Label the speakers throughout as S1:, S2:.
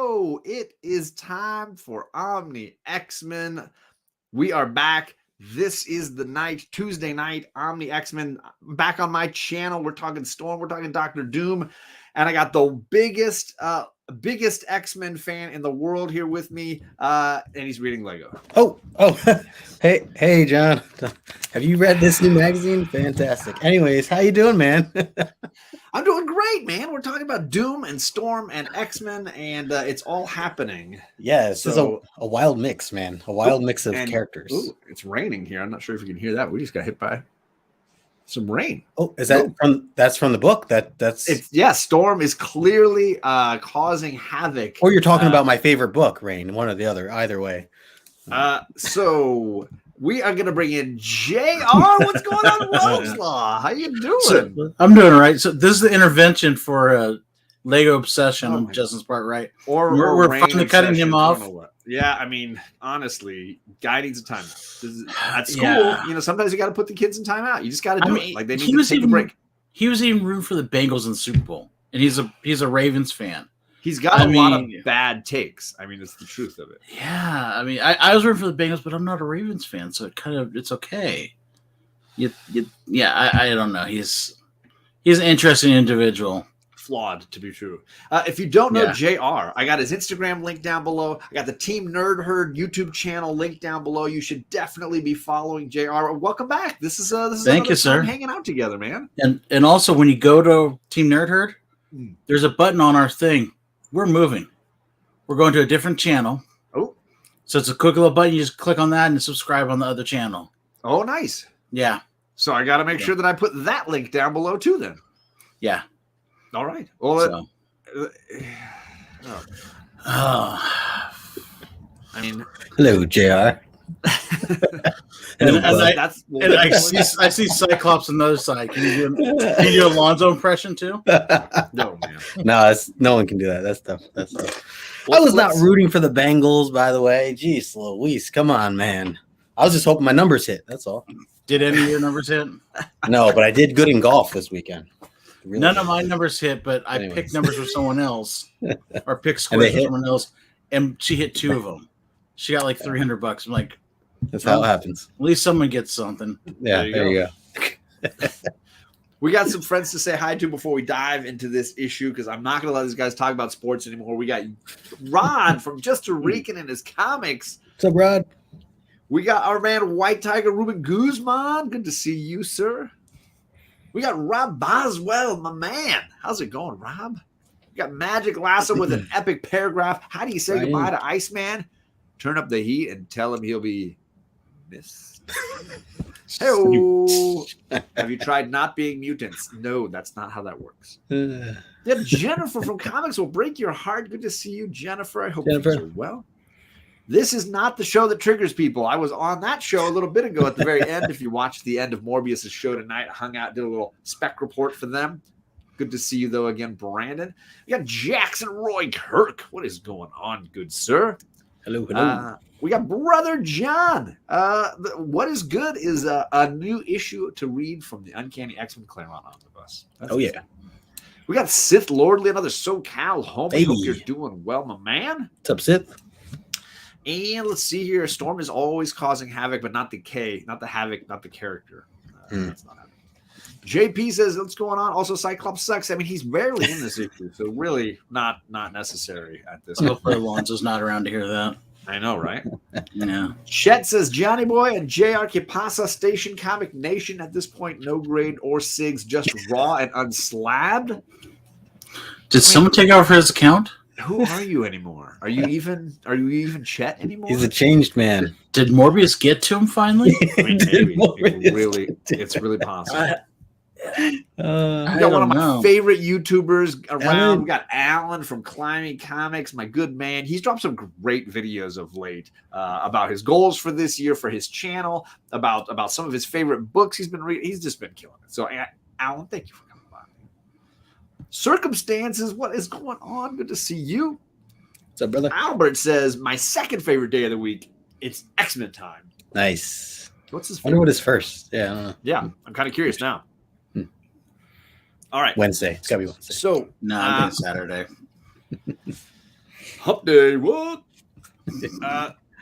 S1: Hello, it is time for Omni X-Men. We are back. This is the night, Tuesday night, Omni X-Men back on my channel. We're talking Storm, we're talking Dr. Doom, and I got the biggest X-Men fan in the world here with me, and he's reading Lego.
S2: Oh, hey, John. Have you read this new magazine? Fantastic. Anyways, how you doing, man?
S1: I'm doing great, man. We're talking about Doom and Storm and X-Men, and it's all happening.
S2: Yeah, this is a wild mix, man. A wild mix of characters.
S1: Ooh, it's raining here. I'm not sure if you can hear that. We just got hit by some rain.
S2: Oh, is that from the book? That's
S1: Storm is clearly causing havoc.
S2: Or you're talking about my favorite book, Rain, one or the other, either way.
S1: So we are gonna bring in JR. What's going on, Rogueslaw? How you doing?
S3: So, I'm doing all right. So this is the intervention for Lego obsession on Justin's part, right?
S1: Or
S3: we're finally cutting him off.
S1: Yeah, I mean, honestly, guy needs a timeout. At school, sometimes you got to put the kids in timeout. You just got to do it. Like they need to take a break.
S3: He was even rooting for the Bengals in the Super Bowl, and he's a Ravens fan.
S1: He's got a lot of bad takes. I mean, it's the truth of it.
S3: Yeah, I mean, I was rooting for the Bengals, but I'm not a Ravens fan, so it's okay. I don't know. He's an interesting individual.
S1: Flawed, to be true. If you don't know JR, I got his Instagram link down below. I got the Team Nerd Herd YouTube channle link down below. You should definitely be following JR. Welcome back. This is
S3: thank you, sir.
S1: Hanging out together, man.
S3: And also, when you go to Team Nerd Herd, there's a button on our thing. We're moving. We're going to a different channel.
S1: Oh,
S3: so it's a quick little button. You just click on that and subscribe on the other channel.
S1: Oh, nice.
S3: Yeah.
S1: So I got to make sure that I put that link down below too. Then.
S3: Yeah.
S1: All right. Well,
S2: I mean, hello, JR.
S3: I see Cyclops on the other side. Can you do a Lonzo impression too?
S1: No, man.
S2: No one can do that. That's tough. I was not rooting for the Bengals, by the way. Jeez, Louise, come on, man. I was just hoping my numbers hit. That's all.
S3: Did any of your numbers hit?
S2: No, but I did good in golf this weekend.
S3: Really None of my numbers hit, but I picked numbers for someone else, or picked scores for someone else, and she hit 2 of them. She got like $300. I'm like,
S2: that's how it happens.
S3: At least someone gets something.
S2: Yeah, there you go.
S1: We got some friends to say hi to before we dive into this issue, because I'm not going to let these guys talk about sports anymore. We got Rod from Just a Rican and his comics.
S2: What's up, Rod?
S1: We got our man White Tiger Ruben Guzman. Good to see you, sir. We got Rob Boswell, my man. How's it going, Rob? We got Magic Lasso with an epic paragraph. How do you say goodbye to Iceman? Turn up the heat and tell him he'll be missed. Hey-o. Have you tried not being mutants? No, that's not how that works. Yeah, Jennifer from Comics Will Break Your Heart. Good to see you, Jennifer. I hope you're well. This is not the show that triggers people. I was on that show a little bit ago at the very end. If you watched the end of Morbius' show tonight, I hung out, did a little spec report for them. Good to see you, though, again, Brandon. We got Jackson Roy Kirk. What is going on, good sir?
S2: Hello.
S1: We got Brother John. What is good is a new issue to read from the Uncanny X-Men Claremont omnibus.
S2: Yeah.
S1: We got Sith Lordly, another SoCal home. I hope you're doing well, my man.
S2: What's up, Sith?
S1: And let's see here. Storm is always causing havoc, but not the havoc, not the character. That's not happening. JP says, what's going on? Also, Cyclops sucks. I mean, he's barely in this issue, so really not necessary at this point.
S3: Hopefully Alonzo's not around to hear that.
S1: I know, right?
S3: Yeah.
S1: Chet says, Johnny Boy and JR Que Pasa Station Comic Nation at this point, no grade or SIGs, just raw and unslabbed.
S3: Did someone take over his account?
S1: Who are you anymore? Are you even Chet anymore?
S2: He's a changed man.
S3: Did Morbius get to him finally?
S1: I mean, maybe. It's really possible. We got one of my favorite YouTubers around. We got Alan from Climbing Comics, my good man. He's dropped some great videos of late about his goals for this year for his channel, about some of his favorite books he's been reading. He's just been killing it. So, Alan, thank you for coming by. Circumstances, what is going on? Good to see you.
S2: What's up, brother?
S1: Albert says, my second favorite day of the week, it's X-Men time.
S2: Nice.
S1: What's his
S2: favorite? I wonder what his first. Yeah, I don't know.
S1: Yeah, I'm kind of curious now. All right.
S2: Wednesday. It's got to be Wednesday.
S1: So,
S3: no, I'm Saturday.
S1: Hump day, what?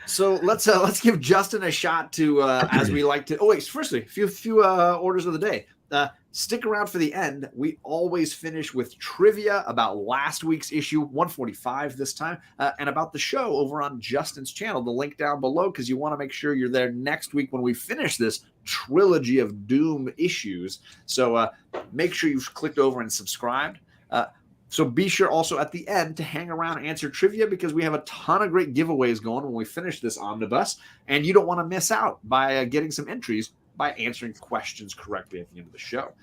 S1: So let's give Justin a shot to as we like to. Oh wait, firstly, few orders of the day. Stick around for the end. We always finish with trivia about last week's issue 145 this time, and about the show over on Justin's channel. The link down below, because you want to make sure you're there next week when we finish this trilogy of Doom issues. So make sure you've clicked over and subscribed. So be sure also at the end to hang around and answer trivia, because we have a ton of great giveaways going when we finish this omnibus, and you don't want to miss out by getting some entries by answering questions correctly at the end of the show.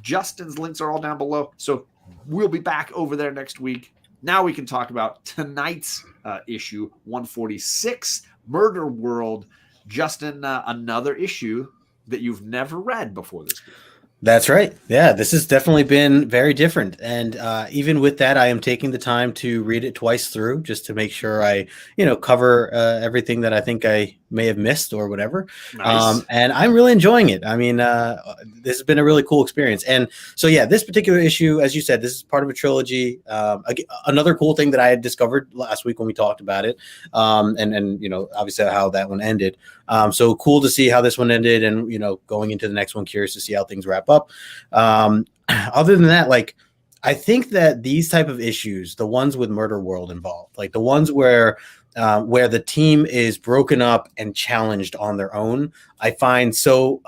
S1: Justin's links are all down below, so we'll be back over there next week. Now we can talk about tonight's issue 146, Murder World. Justin, another issue that you've never read before this week.
S2: That's right. Yeah, this has definitely been very different. And even with that, I am taking the time to read it twice through just to make sure I, cover everything that I think I may have missed or whatever.
S1: Nice.
S2: And I'm really enjoying it. I mean, this has been a really cool experience. And so, yeah, this particular issue, as you said, this is part of a trilogy. Another cool thing that I had discovered last week when we talked about it, and obviously how that one ended. So cool to see how this one ended, and going into the next one, curious to see how things wrap up. Other than that, I think that these type of issues, the ones with Murder World involved, like the ones where the team is broken up and challenged on their own, I find so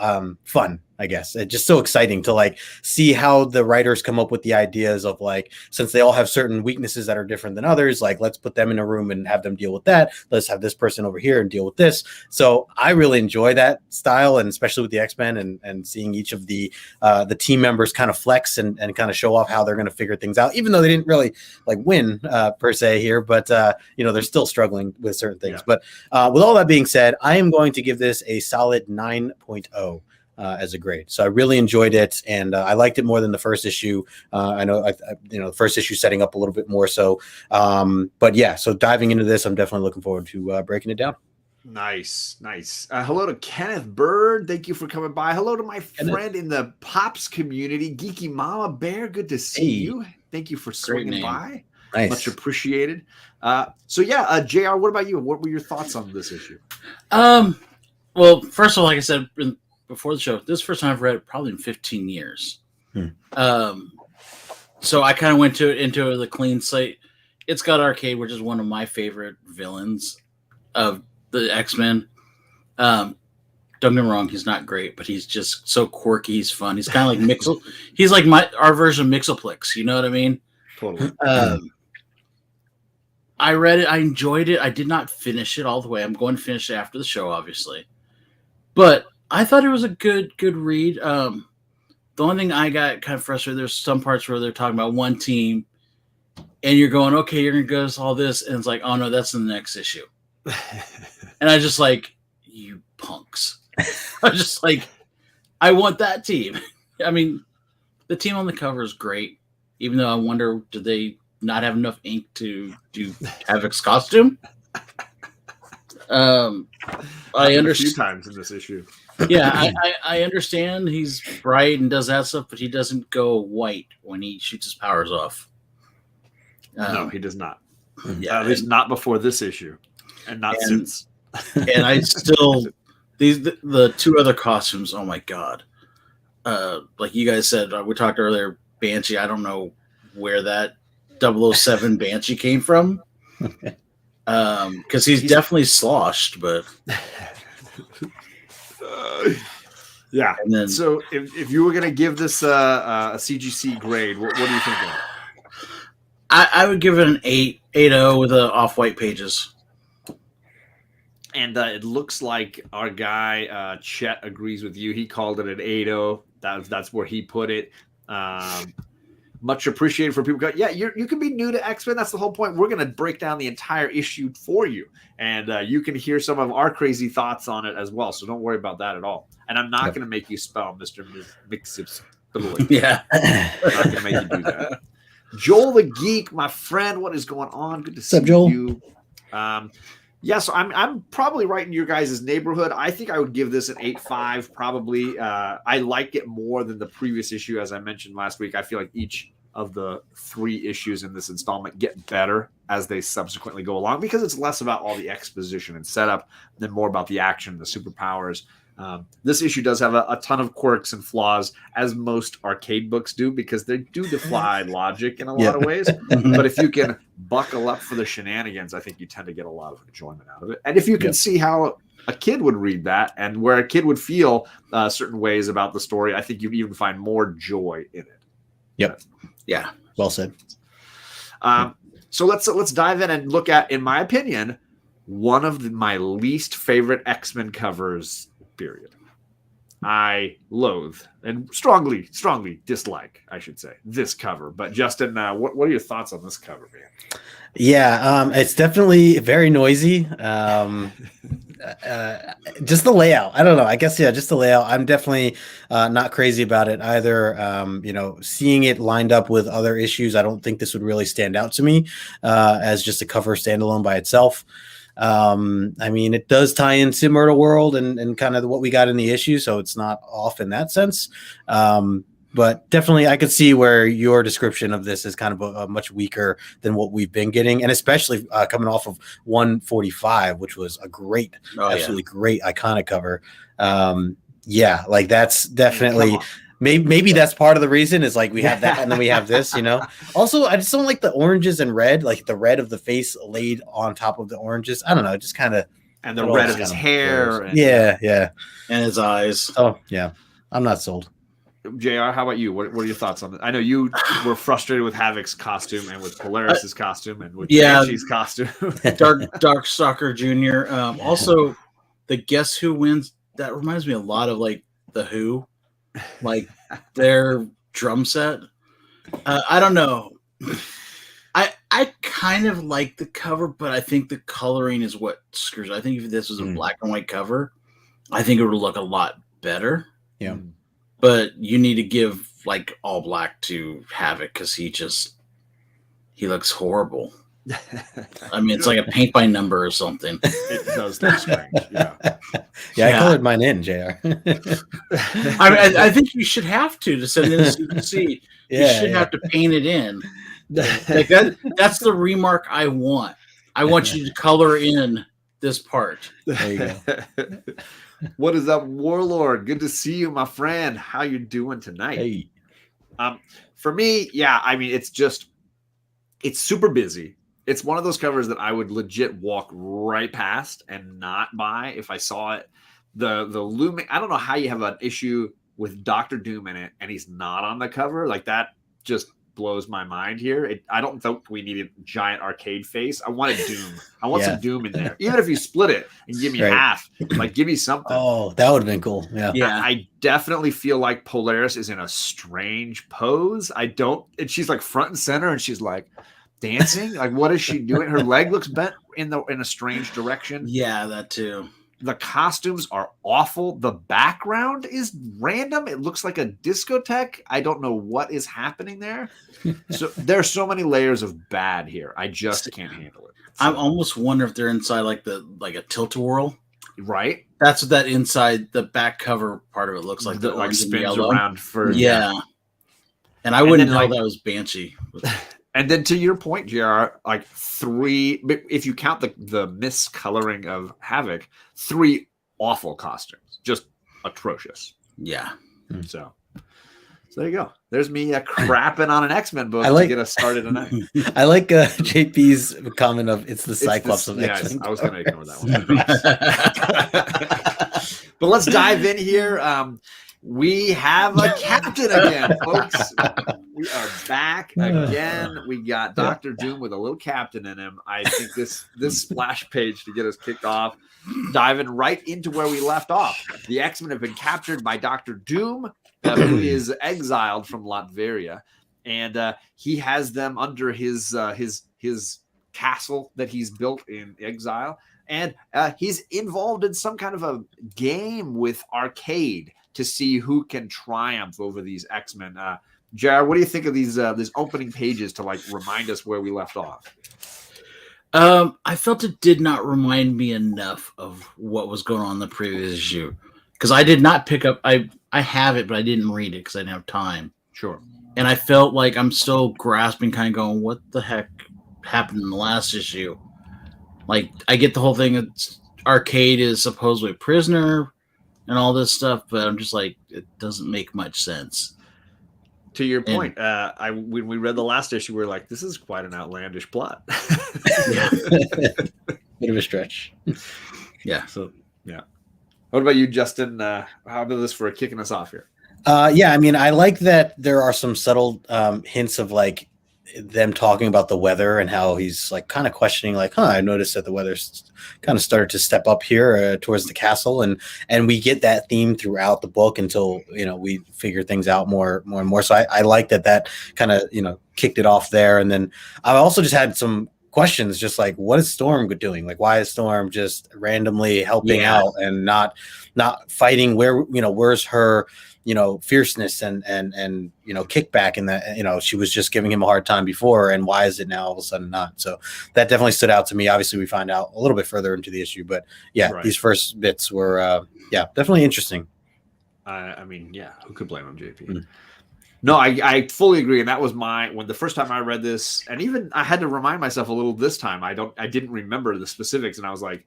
S2: fun. I guess it's just so exciting to see how the writers come up with the ideas of since they all have certain weaknesses that are different than others, let's put them in a room and have them deal with that. Let's have this person over here and deal with this. So I really enjoy that style, and especially with the X-Men and seeing each of the team members kind of flex and kind of show off how they're going to figure things out, even though they didn't really win per se here, but they're still struggling with certain things. Yeah. But with all that being said, I am going to give this a solid 9.0. As a grade. So I really enjoyed it, and I liked it more than the first issue. I know, the first issue setting up a little bit more so. But yeah, so diving into this, I'm definitely looking forward to breaking it down.
S1: Nice. Hello to Kenneth Bird. Thank you for coming by. Hello to my friend in the Pops community, Geeky Mama Bear. Good to see you. Thank you for swinging by.
S2: Nice.
S1: Much appreciated. So yeah, JR, what about you? What were your thoughts on this issue?
S3: Well, first of all, like I said before the show, this is the first time I've read it probably in 15 years. So I kind of went into the clean slate. It's got Arcade, which is one of my favorite villains of the X-Men. Don't get me wrong, he's not great, but he's just so quirky. He's fun. He's kind of like Mixel. He's like our version of Mixoplex. You know what I mean?
S1: Totally.
S3: I read it. I enjoyed it. I did not finish it all the way. I'm going to finish it after the show, obviously. But I thought it was a good read. The only thing I got kind of frustrated, there's some parts where they're talking about one team, and you're going, okay, you're going to go to all this, and it's like, oh, no, that's in the next issue. And I just you punks. I just I want that team. I mean, the team on the cover is great, even though I wonder, do they not have enough ink to do Havoc's costume? I understand.
S1: A few times in this issue.
S3: Yeah, I understand he's bright and does that stuff, but he doesn't go white when he shoots his powers off.
S1: No, he does not.
S3: Yeah,
S1: at least not before this issue, and not since.
S3: And I still the two other costumes. Oh my god! Like you guys said, we talked earlier. Banshee. I don't know where that 007 Banshee came from. Because he's definitely sloshed, but.
S1: Yeah. And then, so if you were going to give this a CGC grade, what do you think of it?
S3: I would give it an 8.0 with the off-white pages.
S1: And it looks like our guy Chet agrees with you. He called it an 8.0. That's where he put it. Much appreciated for people. Yeah, you can be new to X-Men. That's the whole point. We're going to break down the entire issue for you, and you can hear some of our crazy thoughts on it as well. So don't worry about that at all. And I'm not going to make you spell Mr. Mixip's.
S3: Yeah,
S1: I'm not going to make you do that. Joel the Geek, my friend, what is going on? Good to see
S2: Joel?
S1: you. Yeah, so I'm probably right in your guys' neighborhood. I think I would give this an 8.5 probably. I like it more than the previous issue, as I mentioned last week. I feel like each of the 3 issues in this installment get better as they subsequently go along, because it's less about all the exposition and setup than more about the action, the superpowers. This issue does have a ton of quirks and flaws, as most arcade books do, because they do defy logic in a lot of ways. But if you can buckle up for the shenanigans, I think you tend to get a lot of enjoyment out of it. And if you can see how a kid would read that and where a kid would feel certain ways about the story, I think you even find more joy in it.
S2: Yep.
S3: Yeah.
S2: Well said.
S1: So let's dive in and look at, in my opinion, one of my least favorite X-Men covers, period. I loathe and strongly dislike, I should say, this cover. But Justin, what are your thoughts on this cover, man?
S2: Yeah, it's definitely very noisy. Just the layout. I don't know. I guess, just the layout. I'm definitely not crazy about it either. Seeing it lined up with other issues, I don't think this would really stand out to me as just a cover standalone by itself. I mean, it does tie into Myrtle World and kind of what we got in the issue, so it's not off in that sense. But definitely, I could see where your description of this is kind of a much weaker than what we've been getting, and especially coming off of 145, which was a great, absolutely great, iconic cover. Like that's definitely maybe that's part of the reason is like we have that and then we have this. Also, I just don't like the oranges and red, like the red of the face laid on top of the oranges. I don't know, just kind of,
S1: and the red of his hair.
S2: And
S3: his eyes.
S2: Oh yeah, I'm not sold.
S1: JR, how about you? What are your thoughts on this? I know you were frustrated with Havoc's costume and with Polaris's costume and with Banshee's costume.
S3: Dark Stalker Jr. Also, the Guess Who wins. That reminds me a lot of like the Who, like their drum set. I don't know. I kind of like the cover, but I think the coloring is what screws. I think if this was a black and white cover, I think it would look a lot better.
S2: Yeah.
S3: But you need to give like all black to Havoc because he looks horrible. I mean, it's like a paint by number or something.
S1: It does look strange. Yeah.
S2: I colored mine in, JR.
S3: I think you should have to send in so you can see. You should have to paint it in. Like that's the remark I want. I want you to color in this part.
S2: There you go.
S1: What is up, Warlord? Good to see you, my friend. How you doing tonight?
S2: Hey.
S1: For me, I mean, it's super busy. It's one of those covers that I would legit walk right past and not buy if I saw it. The looming, I don't know how you have an issue with Dr. Doom in it and he's not on the cover. Like that just blows my mind here. I don't think we need a giant arcade face. I want a Doom. I want some Doom in there. Even if you split it and give me half, like give me something.
S2: Oh, that would have been cool. Yeah.
S1: I definitely feel like Polaris is in a strange pose. And she's like front and center and she's like dancing. Like what is she doing? Her leg looks bent in a strange direction.
S3: Yeah, that too.
S1: The costumes are awful. The background is random. It looks like a discotheque. I don't know what is happening there. So there are so many layers of bad here. I just can't handle it.
S3: I almost wonder if they're inside like a tilt-a-whirl.
S1: Right?
S3: That's what that inside the back cover part of it looks like.
S1: The like spins around for
S3: And I wouldn't know that was Banshee.
S1: And then to your point, JR, like if you count the miscoloring of Havoc, 3 awful costumes, just atrocious.
S3: Yeah.
S1: So there you go. There's me crapping on an X-Men book to get us started tonight.
S2: I like JP's comment of it's the Cyclops of X-Men.
S1: I was going to ignore that one. But let's dive in here. We have a captain again, folks. We are back again. We got Dr. Doom with a little captain in him. I think this splash page to get us kicked off, diving right into where we left off. The X-Men have been captured by Dr. Doom, who is exiled from Latveria, and he has them under his castle that he's built in exile, and he's involved in some kind of a game with Arcade to see who can triumph over these X-Men. Jared, what do you think of these opening pages to like remind us where we left off?
S3: I felt it did not remind me enough of what was going on in the previous issue because I did not pick up. I have it, but I didn't read it because I didn't have time.
S1: Sure.
S3: and I felt like I'm still grasping, kind of going, what the heck happened in the last issue? Like, I get the whole thing that Arcade is supposedly a prisoner and all this stuff, but I'm just like, it doesn't make much sense.
S1: To your point, when we read the last issue, we were like, this is quite an outlandish plot.
S2: Yeah. Bit of a stretch.
S3: Yeah.
S1: So, yeah. What about you, Justin? How about this for kicking us off here?
S2: Yeah, I mean, I like that there are some subtle hints of like them talking about the weather and how he's like kind of questioning, like, I noticed that the weather's kind of started to step up here towards the castle, and we get that theme throughout the book until we figure things out more and more. So I like that kind of kicked it off there, and then I also just had some questions, just like, what is Storm doing? Like, why is Storm just randomly helping out and not fighting? Where's her fierceness and kickback in that, she was just giving him a hard time before, and why is it now all of a sudden not? So that definitely stood out to me. Obviously we find out a little bit further into the issue, but these first bits were definitely interesting.
S1: I mean, who could blame him, JP? No, I fully agree. And that was when the first time I read this, and even I had to remind myself a little this time, I didn't remember the specifics. And I was like,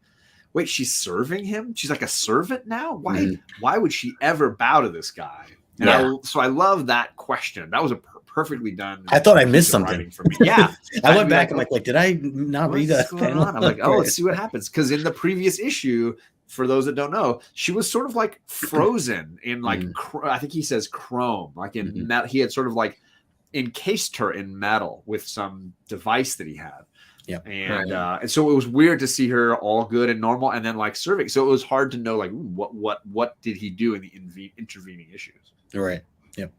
S1: wait, she's serving him? She's like a servant now? Why would she ever bow to this guy? And so I love that question. That was a perfectly done.
S2: I thought I missed something
S1: for me. Yeah.
S2: I went back and like, did I not read that panel?
S1: I'm like, let's see what happens. Because in the previous issue, for those that don't know, she was sort of like frozen in like, I think he says chrome, like in metal. He had sort of like encased her in metal with some device that he had.
S2: Yeah,
S1: and so it was weird to see her all good and normal, and then like serving. So it was hard to know like what did he do in the intervening issues.
S2: Right. Yep.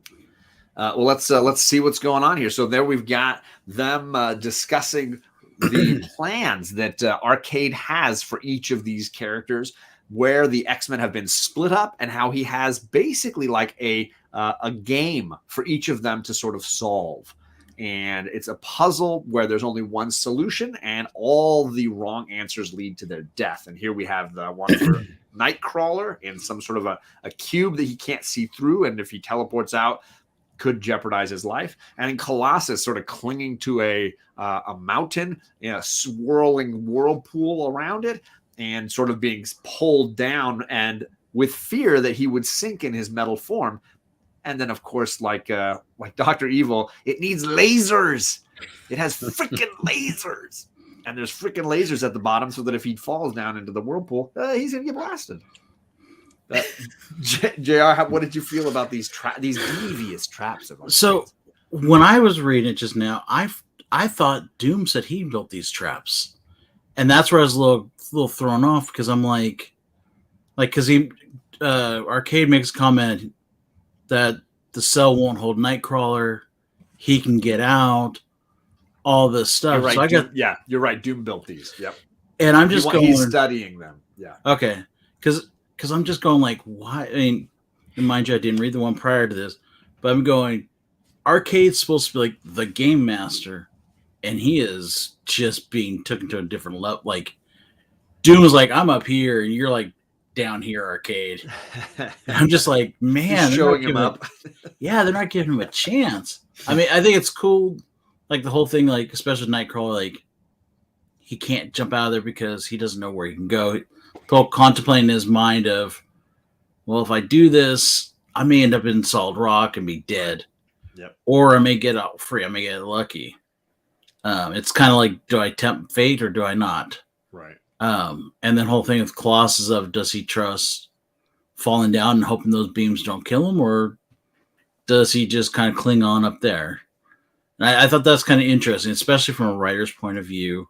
S1: Well, let's see what's going on here. So there we've got them discussing the plans that Arcade has for each of these characters, where the X-Men have been split up, and how he has basically like a game for each of them to sort of solve. And it's a puzzle where there's only one solution, and all the wrong answers lead to their death. And here we have the one for Nightcrawler in some sort of a cube that he can't see through, and if he teleports out, could jeopardize his life. And Colossus sort of clinging to a mountain in a swirling whirlpool around it, and sort of being pulled down, and with fear that he would sink in his metal form. And then, of course, like Dr. Evil, it needs lasers. It has freaking lasers. And there's freaking lasers at the bottom, so that if he falls down into the whirlpool, he's going to get blasted. JR, what did you feel about these devious traps?
S3: So when I was reading it just now, I thought Doom said he built these traps. And that's where I was a little thrown off, because I'm like, because he Arcade makes a comment that the cell won't hold Nightcrawler, he can get out, all this stuff.
S1: You're right,
S3: so
S1: you're right. Doom built these. Yep.
S3: And I'm just
S1: he's studying them. Yeah.
S3: Okay. Because I'm just going like, why? I mean, and mind you, I didn't read the one prior to this, but I'm going, Arcade's supposed to be like the game master, and he is just being taken to a different level. Like, Doom is like, I'm up here, and you're like down here, Arcade. And I'm just like, man,
S1: showing him up.
S3: They're not giving him a chance. I mean, I think it's cool, like the whole thing, like especially Nightcrawler, like he can't jump out of there because he doesn't know where he can go. Contemplating in his mind of, well, if I do this, I may end up in Solid Rock and be dead.
S1: Yep.
S3: Or I may get out free. I may get lucky. It's kind of like, do I tempt fate or do I not?
S1: Right.
S3: And then whole thing with Colossus of, does he trust falling down and hoping those beams don't kill him, or does he just kind of cling on up there? And I thought that's kind of interesting, especially from a writer's point of view,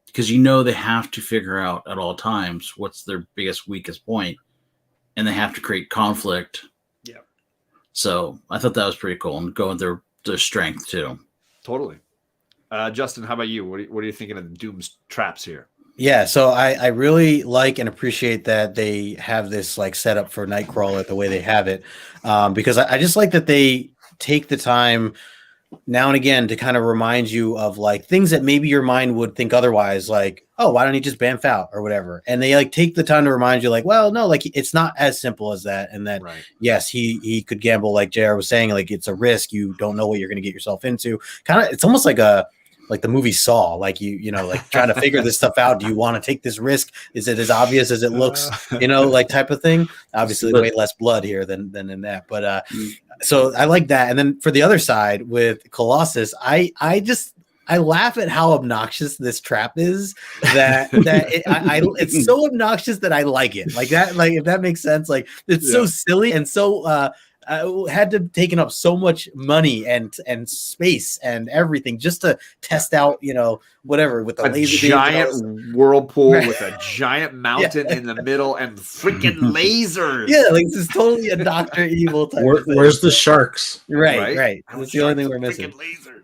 S3: because they have to figure out at all times what's their biggest, weakest point, and they have to create conflict.
S1: Yeah.
S3: So I thought that was pretty cool, and go with their strength too.
S1: Totally. Justin, how about you? What are you thinking of Doom's traps here?
S2: Yeah, so I really like and appreciate that they have this like setup for Nightcrawler the way they have it, because I just like that they take the time now and again to kind of remind you of like things that maybe your mind would think otherwise. Like, oh, why don't you just bamf out or whatever? And they like take the time to remind you, like, well, no, like it's not as simple as that. And that, yes, he could gamble, like JR was saying, like it's a risk. You don't know what you're going to get yourself into. Kind of, it's almost like like the movie Saw, like you know, like trying to figure this stuff out. Do you want to take this risk? Is it as obvious as it looks? You know, like type of thing. Obviously, way less blood here than in that. But so I like that. And then for the other side with Colossus, I laugh at how obnoxious this trap is. It's so obnoxious that I like it. Like that, like if that makes sense. Like it's so silly and so had to taken up so much money and space and everything just to test out, you know, whatever with the laser
S1: giant whirlpool with a giant mountain in the middle and freaking lasers.
S2: Yeah, like this is totally a Dr. Evil type.
S3: Where's the sharks?
S2: Right. That's the only thing we're missing.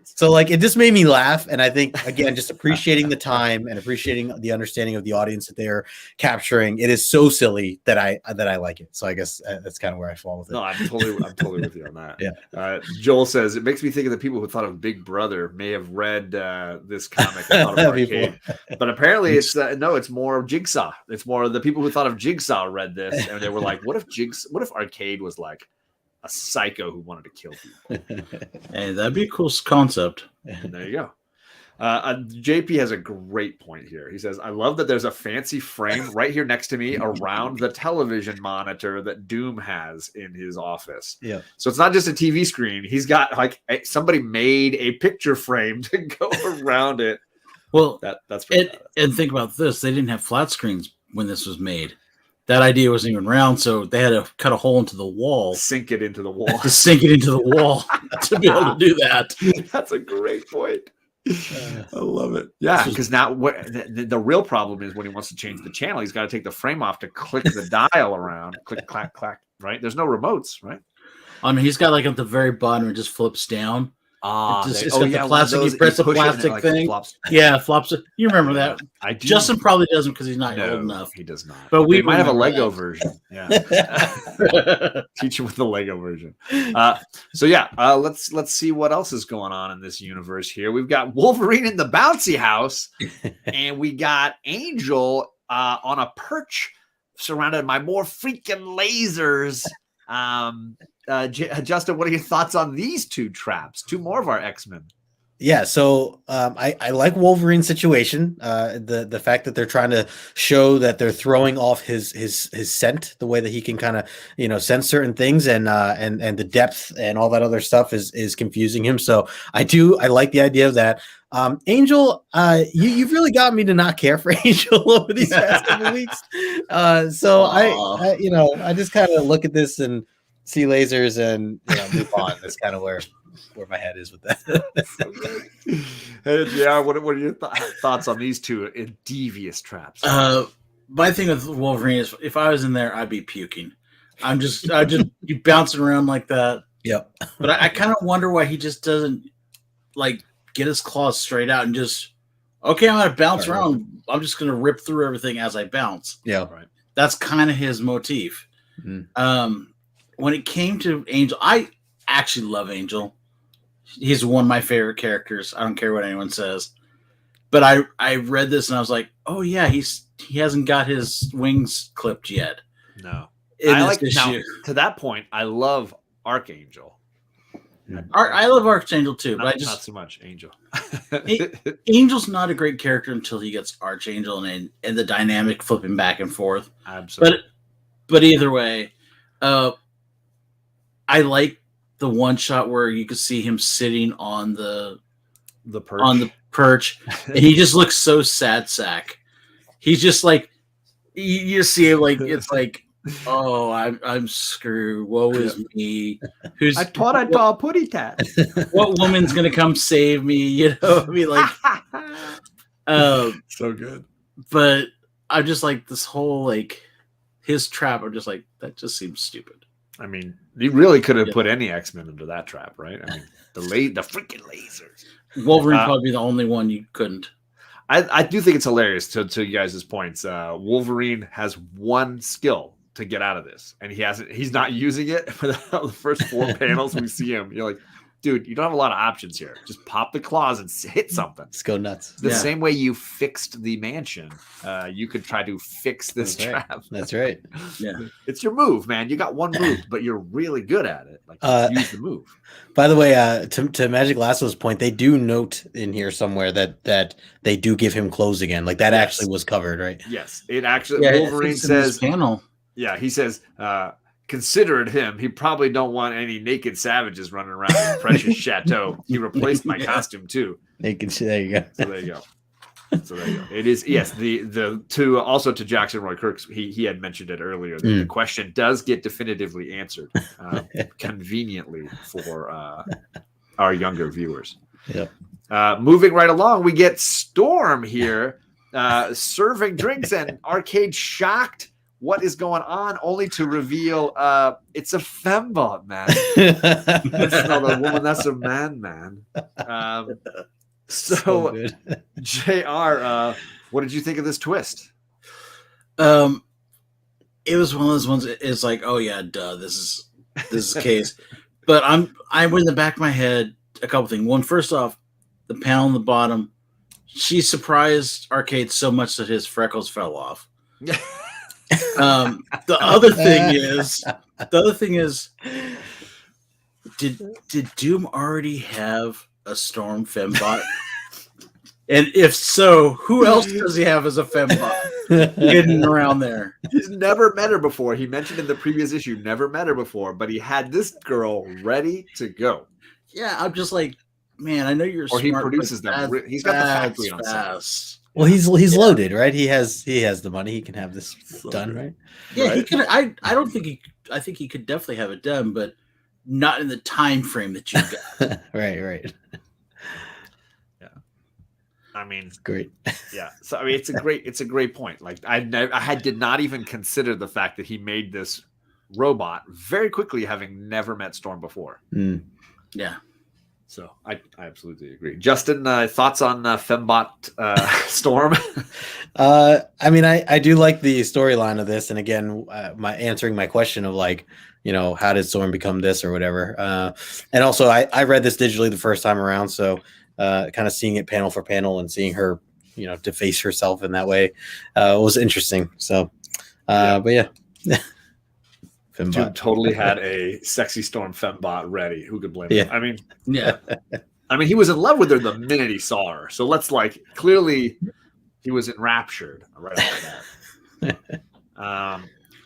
S2: So like it just made me laugh, and I think again, just appreciating the time and appreciating the understanding of the audience that they're capturing. It is so silly that I like it. So I guess that's kind of where I fall with it.
S1: No, I'm totally with you on that.
S2: Yeah.
S1: Joel says it makes me think of the people who thought of Big Brother may have read this comic and thought of Arcade, but apparently it's no, it's more Jigsaw. It's more the people who thought of Jigsaw read this and they were like, what if Arcade was like a psycho who wanted to kill people?
S3: Hey, that'd be a cool concept.
S1: And there you go. JP has a great point here. He says, I love that there's a fancy frame right here next to me around the television monitor that Doom has in his office.
S2: Yeah.
S1: So it's not just a TV screen. He's got like somebody made a picture frame to go around it.
S3: Well,
S1: that's
S3: and think about this. They didn't have flat screens when this was made. That idea wasn't even round, so they had to cut a hole into the wall.
S1: Sink it into the wall.
S3: To sink it into the wall to be able to do that.
S1: That's a great point. I love it. Yeah, because now the real problem is when he wants to change the channel, he's got to take the frame off to click the dial around. Click, clack, clack. Right? There's no remotes, right?
S3: I mean, he's got like at the very bottom, it just flips down. It's got the plastic.
S1: Those,
S3: you press the plastic
S1: like
S3: thing.
S1: Flops.
S3: Yeah, flops. You remember that?
S1: I do.
S3: Justin probably doesn't because he's not old enough.
S1: He does not.
S3: But we
S1: might have a Lego version. Yeah. Teach him with the Lego version. Let's see what else is going on in this universe here. We've got Wolverine in the bouncy house, and we got Angel on a perch surrounded by more freaking lasers. Justin, what are your thoughts on these two traps? Two more of our X-Men.
S2: Yeah, so I like Wolverine's situation. The fact that they're trying to show that they're throwing off his scent, the way that he can kind of sense certain things, and the depth and all that other stuff is confusing him. So I like the idea of that. Angel, you've really got me to not care for Angel over these past couple weeks. So I just kind of look at this and see lasers and move on. That's kind of where my head is with that.
S1: Yeah, what are your thoughts on these two devious traps?
S3: My thing with Wolverine is if I was in there, I'd be puking. I'd just be bouncing around like that.
S2: Yep.
S3: But I kind of wonder why he just doesn't like get his claws straight out and just, okay, I'm gonna bounce around. I'm just gonna rip through everything as I bounce.
S2: Yeah.
S1: Right.
S3: That's kind of his motif. Mm-hmm. When it came to Angel, I actually love Angel. He's one of my favorite characters. I don't care what anyone says. But I read this and I was like, oh yeah, he hasn't got his wings clipped yet.
S1: No. Now, to that point, I love Archangel.
S3: I love Archangel too, but
S1: not so much Angel.
S3: Angel's not a great character until he gets Archangel and the dynamic flipping back and forth.
S1: Absolutely.
S3: But either way, I like the one shot where you could see him sitting on the perch, and he just looks so sad sack. He's just like you see him like it's like, oh, I'm screwed. Woe is me.
S1: I thought I saw a putty tat.
S3: What woman's gonna come save me? You know, I mean, like,
S1: so good.
S3: But I'm just like this whole like his trap. I'm just like that. Just seems stupid.
S1: I mean, you really could have put any X-Men into that trap, right? I mean, the freaking lasers.
S3: Wolverine probably the only one you couldn't.
S1: I do think it's hilarious to you guys' points. Wolverine has one skill to get out of this, and he's not using it for the first 4 panels we see him. You're like, dude, you don't have a lot of options here. Just pop the claws and hit something.
S2: Let's go nuts.
S1: The same way you fixed the mansion, you could try to fix this trap.
S2: That's right.
S3: Yeah.
S1: It's your move, man. You got one move, but you're really good at it. Like, use the move.
S2: By the way, to Magic Lasso's point, they do note in here somewhere that they do give him clothes again. Like that actually was covered, right?
S1: Yes, it actually. Wolverine says,
S3: panel.
S1: Yeah, he says, considered him, he probably don't want any naked savages running around his precious chateau. He replaced my costume too.
S2: Naked. There you go.
S1: So there you go. It is, yes. The to Jackson Roy Kirks, he had mentioned it earlier. That the question does get definitively answered, conveniently for our younger viewers.
S2: Yep.
S1: Moving right along, we get Storm here, serving drinks, and Arcade shocked. What is going on? Only to reveal it's a fembot, man. That's not a woman. That's a man. So JR, what did you think of this twist?
S3: It was one of those ones. It's like, oh yeah, duh. This is the case. But I went in the back of my head a couple things. One, first off, the panel on the bottom. She surprised Arcade so much that his freckles fell off. The other thing is, did Doom already have a Storm fembot? And if so, who else does he have as a fembot hidden around there?
S1: He's never met her before. He mentioned in the previous issue, never met her before, but he had this girl ready to go.
S3: Yeah, I'm just like, man, I know you're smart.
S1: He produces them. He's got the factory on site.
S2: Well, he's loaded, right? He has the money. He can have this done, right?
S3: Yeah,
S1: right?
S3: He can. I don't think he. I think he could definitely have it done, but not in the time frame that you got.
S2: Right.
S1: Yeah, I mean,
S2: it's great.
S1: Yeah, so I mean, it's a great point. Like I did not even consider the fact that he made this robot very quickly, having never met Storm before.
S3: Yeah.
S1: So I absolutely agree. Justin, thoughts on Fembot Storm?
S2: I mean, I do like the storyline of this, and again, answering my question of like, how did Storm become this or whatever. And also, I read this digitally the first time around, so kind of seeing it panel for panel and seeing her, deface herself in that way was interesting. So, but yeah.
S1: Dude totally had a sexy Storm Fembot ready. Who could blame him? I mean,
S3: yeah.
S1: I mean, he was in love with her the minute he saw her. So clearly he was enraptured right after that.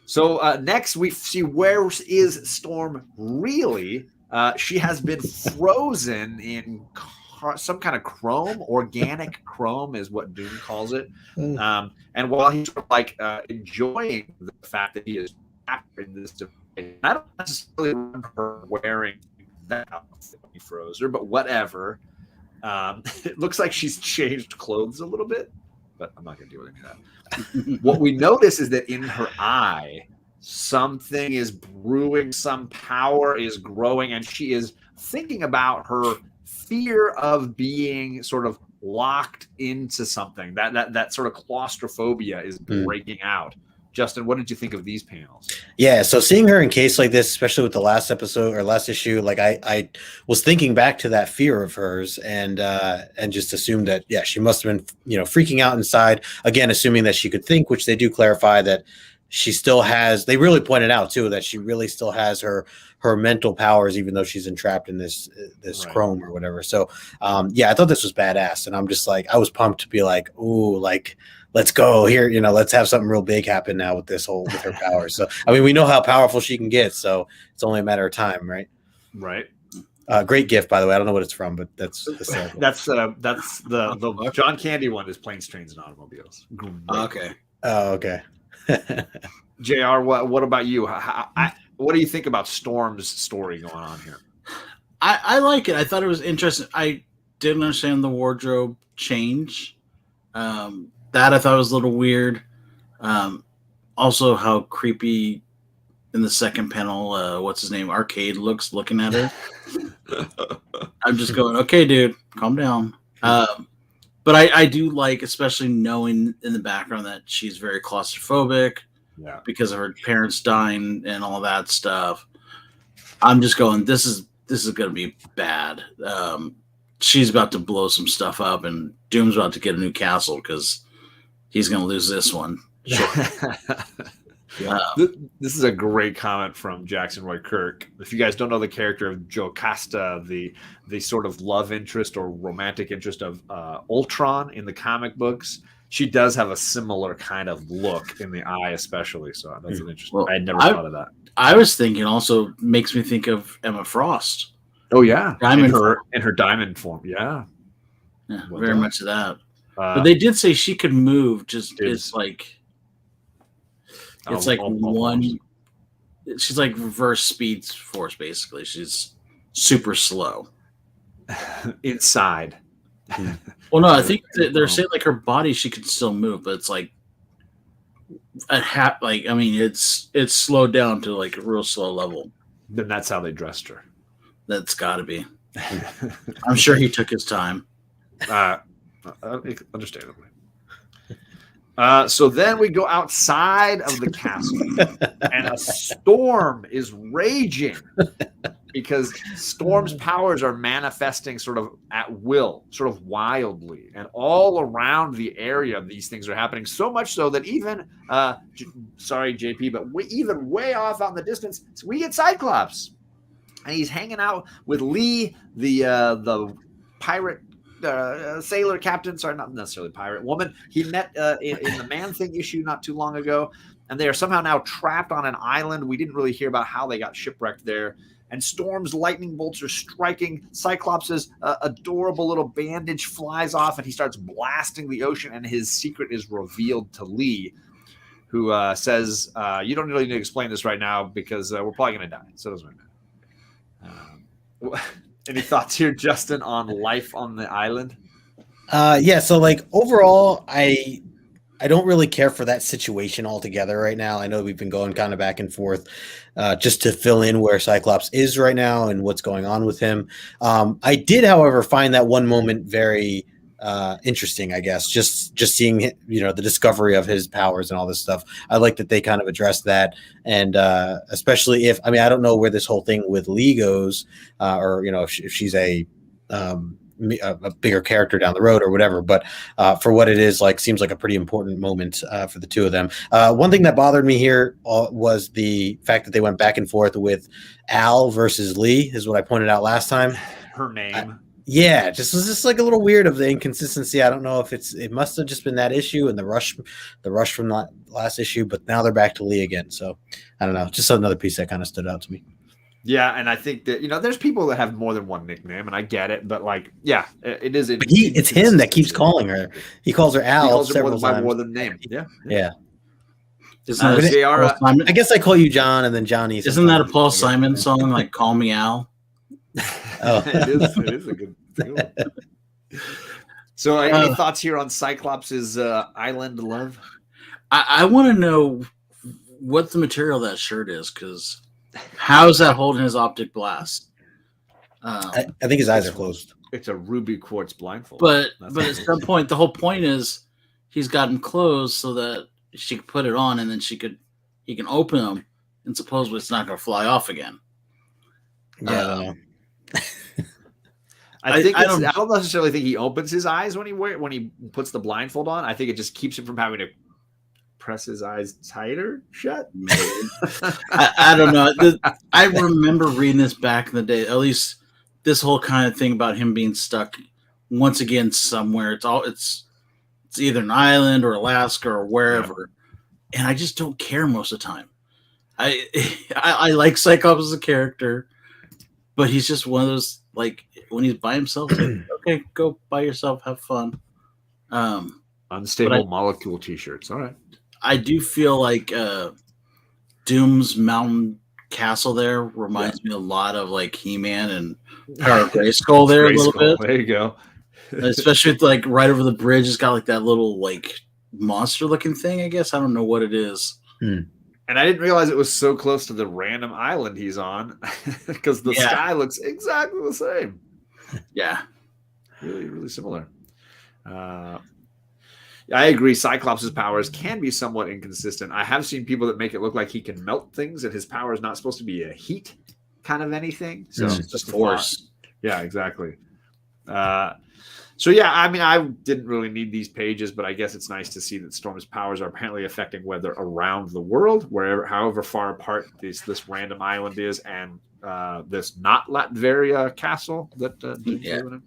S1: So next we see, where is Storm really? She has been frozen in some kind of chrome. Organic chrome is what Doom calls it. And while he's enjoying the fact that he is in this debate, I don't necessarily remember her wearing that outfit when he froze her, but whatever. It looks like she's changed clothes a little bit, but I'm not going to do any of that. What we notice is that in her eye, something is brewing, some power is growing, and she is thinking about her fear of being sort of locked into something. That sort of claustrophobia is breaking out. Justin, what did you think of these panels? Yeah,
S2: so seeing her in case like this, especially with the last episode or last issue, like I was thinking back to that fear of hers and just assumed that, yeah, she must have been, freaking out inside. Again, assuming that she could think, which they do clarify that she still has. They really pointed out too that she really still has her mental powers, even though she's entrapped in this right. Chrome or whatever. So, I thought this was badass, and I'm just like, I was pumped to be like, ooh, like, let's go here, let's have something real big happen now with her powers. So, I mean, we know how powerful she can get, so it's only a matter of time, right?
S1: Right.
S2: Great gift, by the way. I don't know what it's from, but that's
S1: the John Candy one is Planes, Trains, and Automobiles.
S3: Okay.
S2: Oh, okay.
S1: JR, what about you? What do you think about Storm's story going on here?
S3: I like it. I thought it was interesting. I didn't understand the wardrobe change. That I thought was a little weird. Also, how creepy in the second panel, what's his name? Arcade looking at her. I'm just going, okay, dude, calm down. But I do like, especially knowing in the background that she's very claustrophobic because of her parents dying and all that stuff. I'm just going, this this is going to be bad. She's about to blow some stuff up, and Doom's about to get a new castle because he's going to lose this one. Sure.
S1: This is a great comment from Jackson Roy Kirk. If you guys don't know the character of Jocasta, the sort of love interest or romantic interest of Ultron in the comic books, she does have a similar kind of look in the eye, especially. So that's an interesting.
S3: Well,
S1: I had never thought of that.
S3: I was thinking also makes me think of Emma Frost.
S1: Oh yeah,
S3: diamond
S1: in her diamond form. Yeah,
S3: well, very much of that. But they did say she could move. It's like one. She's like reverse speed force, basically. She's super slow
S1: inside.
S3: Well, no, I think they're saying like her body she could still move, but it's like it's slowed down to like a real slow level.
S1: Then that's how they dressed her.
S3: That's got to be. I'm sure he took his time.
S1: Understandably. So then we go outside of the castle, and a storm is raging because Storm's powers are manifesting sort of at will, sort of wildly, and all around the area these things are happening. So much so that even, sorry JP, but even way off out in the distance, we get Cyclops, and he's hanging out with Lee, the pirate. Sailor captain, sorry, not necessarily pirate woman. He met in the Man-Thing issue not too long ago, and they are somehow now trapped on an island. We didn't really hear about how they got shipwrecked there. And Storm's lightning bolts are striking. Cyclops's adorable little bandage flies off, and he starts blasting the ocean. And his secret is revealed to Lee, who says, "You don't really need to explain this right now because we're probably going to die." So it doesn't matter. Any thoughts here, Justin, on life on the island?
S2: Yeah, so like overall, I don't really care for that situation altogether right now. I know we've been going kind of back and forth just to fill in where Cyclops is right now and what's going on with him. I did, however, find that one moment very interesting, I guess, just seeing, the discovery of his powers and all this stuff. I like that they kind of addressed that. And especially if, I don't know where this whole thing with Lee goes, or, if she's a bigger character down the road or whatever, but for what it is, like, seems like a pretty important moment for the two of them. One thing that bothered me here was the fact that they went back and forth with Al versus Lee, is what I pointed out last time.
S1: Her name.
S2: Yeah, just was just like a little weird of the inconsistency. I don't know if it must have just been that issue and the rush from that last issue, but now they're back to Lee again. So I don't know, just another piece that kind of stood out to me.
S1: Yeah, and I think that there's people that have more than one nickname, and I get it, but like, yeah, it is.
S2: It's him that keeps calling her. He calls her Al. He calls her
S1: more than name. Yeah.
S2: I guess I call you John, and then Johnny.
S3: Isn't that a Paul Simon song, like "Call Me Al"?
S1: Oh, it is a good thing. So, any thoughts here on Cyclops' island love?
S3: I want to know what the material of that shirt is, because how is that holding his optic blast?
S2: I think his eyes are closed.
S1: It's a ruby quartz blindfold.
S3: But at some point, the whole point is he's got them closed so that she can put it on, and then he can open them, and supposedly it's not going to fly off again.
S2: Yeah, I don't know.
S1: I don't necessarily think he opens his eyes when he puts the blindfold on. I think it just keeps him from having to press his eyes tighter shut.
S3: Maybe. I don't know. I remember reading this back in the day. At least this whole kind of thing about him being stuck once again somewhere. It's either an island or Alaska or wherever, and I just don't care most of the time. I like Cyclops as a character, but he's just one of those, like, when he's by himself, like, okay, go by yourself, have fun.
S1: Unstable molecule t-shirts. All right.
S3: I do feel like Doom's mountain castle there reminds me a lot of like He-Man and Power of Grayskull there a little bit.
S1: There you go.
S3: Especially with, like, right over the bridge, it's got like that little like monster looking thing, I guess. I don't know what it is.
S1: And I didn't realize it was so close to the random island he's on, because the sky looks exactly the same.
S3: Yeah.
S1: Really, really similar. I agree. Cyclops' powers can be somewhat inconsistent. I have seen people that make it look like he can melt things, and his power is not supposed to be a heat. kind of anything. So
S3: just force.
S1: Yeah, exactly. So yeah, I mean, I didn't really need these pages, but I guess it's nice to see that Storm's powers are apparently affecting weather around the world, however far apart this random island is, and this not Latveria castle that living in.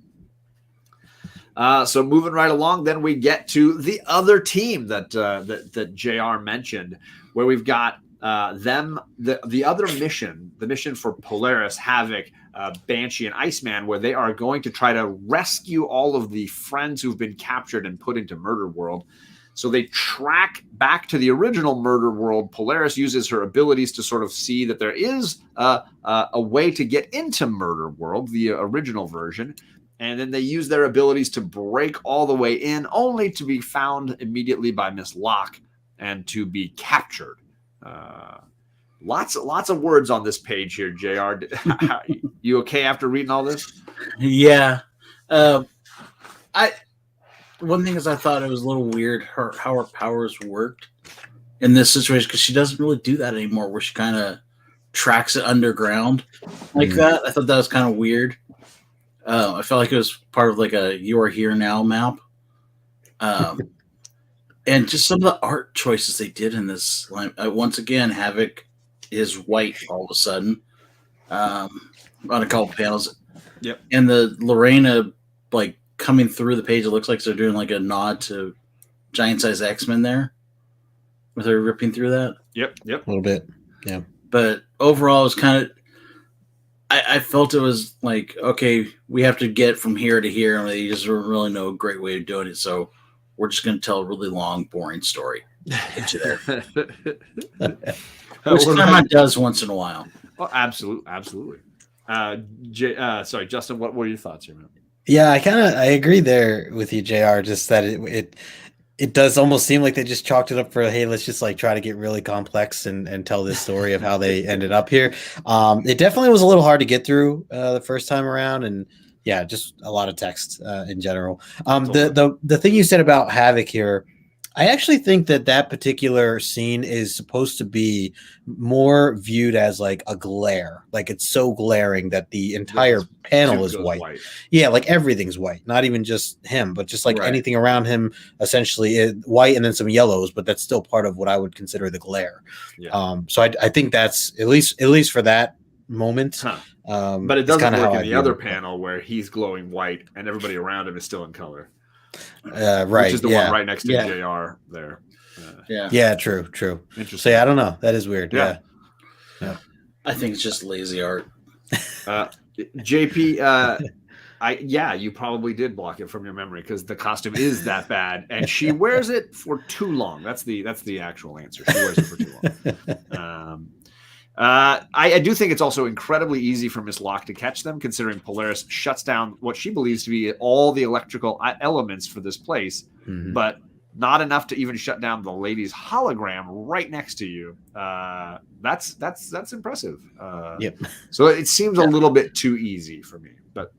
S1: So moving right along, then we get to the other team that JR mentioned, where we've got the other mission, the mission for Polaris, Havoc, Banshee, and Iceman, where they are going to try to rescue all of the friends who've been captured and put into Murder World. So they track back to the original Murder World. Polaris uses her abilities to sort of see that there is a way to get into Murder World, the original version. And then they use their abilities to break all the way in, only to be found immediately by Miss Locke and to be captured. Lots of words on this page here, JR. You okay after reading all this?
S3: Yeah. One thing is, I thought it was a little weird how her powers worked in this situation, because she doesn't really do that anymore, where she kind of tracks it underground like that. I thought that was kind of weird. I felt like it was part of like a "You Are Here Now" map. And just some of the art choices they did in this. Once again, Havoc is white all of a sudden on a couple panels.
S1: Yep.
S3: And the Lorena, like, coming through the page, it looks like they're doing like a nod to Giant Size X-Men there, with her ripping through that.
S1: Yep.
S2: A little bit. Yeah.
S3: But overall, it was kind of, I felt it was like, okay, we have to get from here to here, and they just don't really know a great way of doing it. So we're just going to tell a really long, boring story. Get you there. Which Claremont does once in a while.
S1: Oh, absolutely. Sorry, Justin, what were your thoughts here, man?
S2: Yeah, I agree there with you, JR. Just that it does almost seem like they just chalked it up for, hey, let's just like try to get really complex and tell this story of how they ended up here. It definitely was a little hard to get through the first time around, and yeah, just a lot of text in general. The thing you said about Havoc here, I actually think that particular scene is supposed to be more viewed as like a glare. Like, it's so glaring that the entire panel is white. Yeah, like everything's white. Not even just him, but just like anything around him essentially is white, and then some yellows, but that's still part of what I would consider the glare. Yeah. So I think that's at least for that moment.
S1: Huh. But it doesn't work in the other panel where he's glowing white and everybody around him is still in color.
S2: Right,
S1: which is the one right next to JR there.
S2: True.
S1: Interesting.
S2: So yeah, I don't know. That is weird. Yeah.
S3: I think it's just lazy art.
S1: JP, you probably did block it from your memory because the costume is that bad, and she wears it for too long. That's the actual answer. She wears it for too long. I do think it's also incredibly easy for Miss Locke to catch them, considering Polaris shuts down what she believes to be all the electrical elements for this place, but not enough to even shut down the lady's hologram right next to you. That's impressive.
S2: Yep.
S1: So it seems a little bit too easy for me, but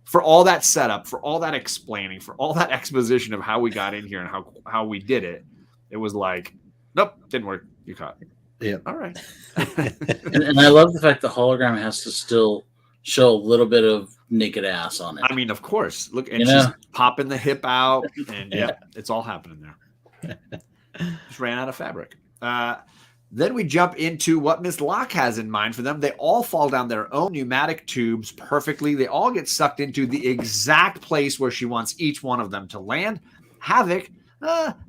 S1: for all that setup, for all that explaining, for all that exposition of how we got in here and how we did it, it was like, nope, didn't work. You caught it.
S2: Yeah.
S1: All right.
S3: and I love the fact the hologram has to still show a little bit of naked ass on it.
S1: I mean, of course. Look, and she's popping the hip out, and it's all happening there. Just ran out of fabric. Then we jump into what Miss Locke has in mind for them. They all fall down their own pneumatic tubes perfectly. They all get sucked into the exact place where she wants each one of them to land. Havoc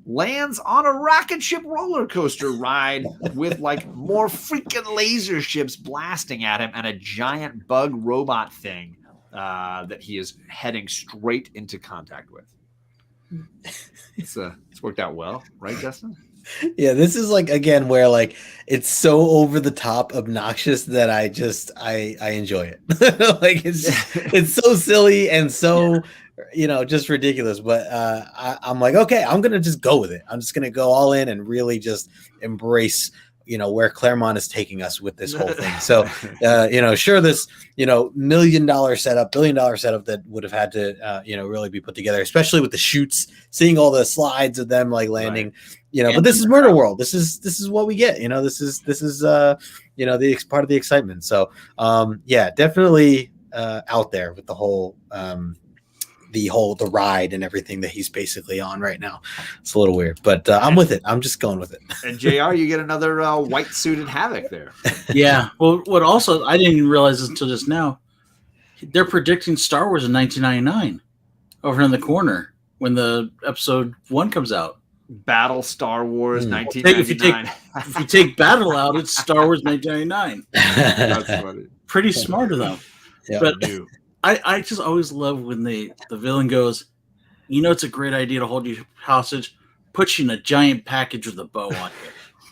S1: lands on a rocket ship roller coaster ride with like more freaking laser ships blasting at him and a giant bug robot thing that he is heading straight into contact with. It's worked out well, right, Justin?
S2: Yeah, this is like, again, where like it's so over the top obnoxious that I enjoy it. Like it's so silly and so just ridiculous, but I'm like, okay, I'm gonna just go with it. I'm just gonna go all in and really just embrace where Claremont is taking us with this whole thing. So sure, this $1 million setup, $1 billion setup that would have had to really be put together, especially with the shoots, seeing all the slides of them like landing. Right. but this is Murder World. This is what we get. This is the part of the excitement. So definitely out there with the ride and everything that he's basically on right now. It's a little weird, but I'm with it. I'm just going with it.
S1: And JR, you get another white suited Havoc there.
S3: Yeah. Well, what also I didn't even realize this until just now. They're predicting Star Wars in 1999 over in the corner when the episode 1 comes out.
S1: Battle Star Wars 1999.
S3: If you take Battle out, it's Star Wars 1999.
S1: That's funny.
S3: Pretty smart of them.
S2: Yeah.
S3: But I just always love when the villain goes, it's a great idea to hold you hostage, put you in a giant package with a bow on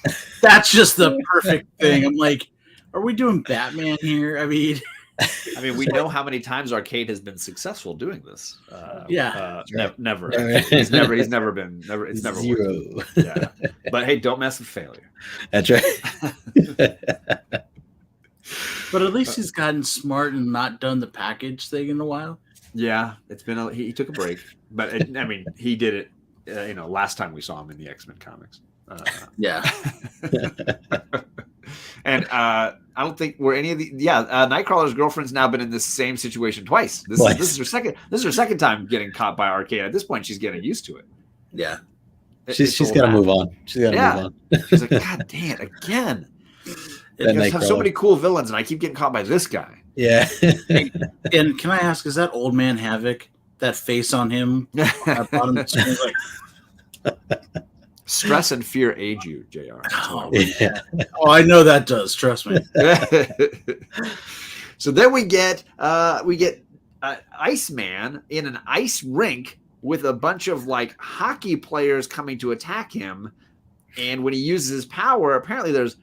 S3: it. That's just the perfect thing. I'm like, are we doing Batman here? I mean,
S1: we know how many times Arcade has been successful doing this. Never. It's never been
S2: zero.
S1: Worked. Yeah. But hey, don't mess with failure.
S2: That's right.
S3: But at least he's gotten smart and not done the package thing in a while.
S1: Yeah, it's been he took a break, but he did it. Last time we saw him in the X-Men comics. And I don't think we're any of the Nightcrawler's girlfriend's now been in this same situation twice. This is her second. This is her second time getting caught by Arcade. At this point, she's getting used to it.
S3: Yeah,
S2: she's got to move on. She's got to move on.
S1: She's like, God damn it again. I have so many cool villains, and I keep getting caught by this guy.
S2: Yeah.
S3: And can I ask, is that Old Man Havoc? That face on him?
S1: Stress and fear age you, JR.
S3: Oh, I know that does. Trust me.
S1: So then we get Iceman in an ice rink with a bunch of hockey players coming to attack him, and when he uses his power, apparently there's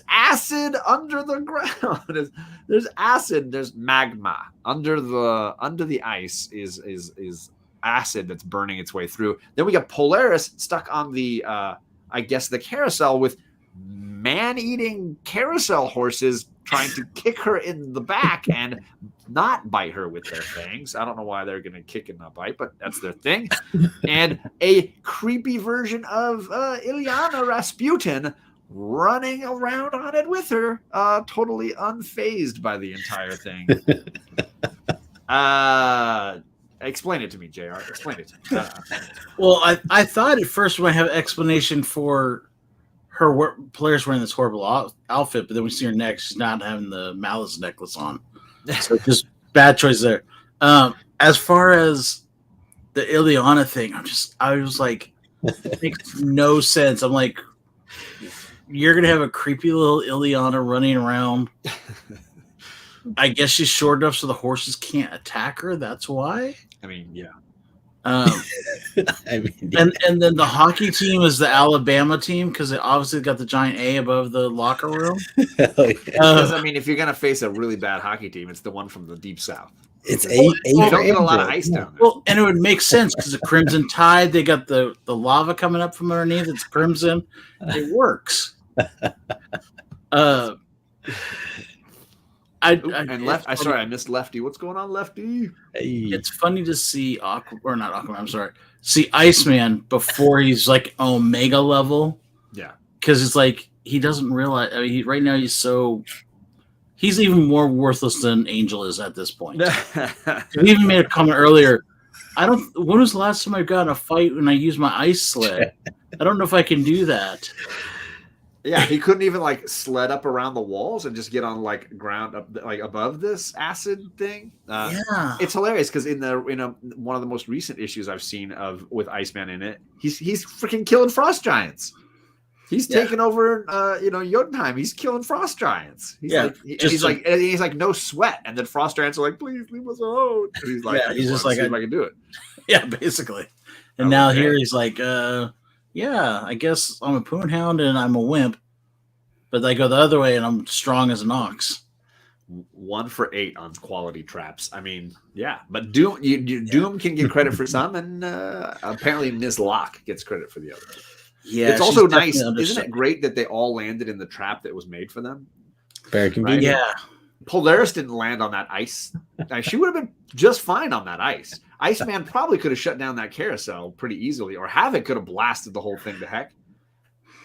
S1: acid under the ground. There's acid. There's magma under the ice. Is acid that's burning its way through. Then we got Polaris stuck on the the carousel with man-eating carousel horses trying to kick her in the back and not bite her with their fangs. I don't know why they're going to kick and not bite, but that's their thing. And a creepy version of Ilyana Rasputin running around on it with her, totally unfazed by the entire thing. Explain it to me, JR. Explain it to me.
S3: Well, I thought at first when I have explanation for her Polaris wearing this horrible outfit, but then we see her next, she's not having the malice necklace on. So just bad choice there. As far as the Ilyana thing, I was like, it makes no sense. I'm like, you're going to have a creepy little Ilyana running around. I guess she's short enough so the horses can't attack her. That's why.
S1: Yeah.
S3: And then the hockey team is the Alabama team because it obviously got the giant A above the locker room.
S1: Because if you're going to face a really bad hockey team, it's the one from the Deep South.
S2: It's
S1: you don't get a lot of ice down there.
S3: Well, and it would make sense because the Crimson Tide, they got the lava coming up from underneath. It's crimson. It works. I missed Lefty. What's going on, Lefty? It's funny to see see Iceman before he's Omega level.
S1: Yeah,
S3: because it's he doesn't realize. Right now he's even more worthless than Angel is at this point. He even made a comment earlier. When was the last time I got in a fight when I used my ice sled? I don't know if I can do that.
S1: Yeah, he couldn't even sled up around the walls and just get on ground up above this acid thing.
S3: Yeah,
S1: it's hilarious because in one of the most recent issues I've seen with Iceman in it, he's freaking killing frost giants. He's taking over, Jotunheim. He's killing frost giants. He's no sweat, and then frost giants are like, please leave us alone. And he's like,
S3: he's just like,
S1: see if I can do it.
S3: Yeah, basically. And now here he's like, I guess I'm a poonhound and I'm a wimp, but I go the other way and I'm strong as an ox.
S1: 1 for 8 on quality traps. But Doom can get credit for some, and apparently Ms. Locke gets credit for the other.
S3: Yeah,
S1: it's also nice. Isn't it great that they all landed in the trap that was made for them?
S2: Very convenient.
S3: Right? Yeah.
S1: Polaris didn't land on that ice. She would have been just fine on that ice. Iceman probably could have shut down that carousel pretty easily, or Havoc could have blasted the whole thing to heck.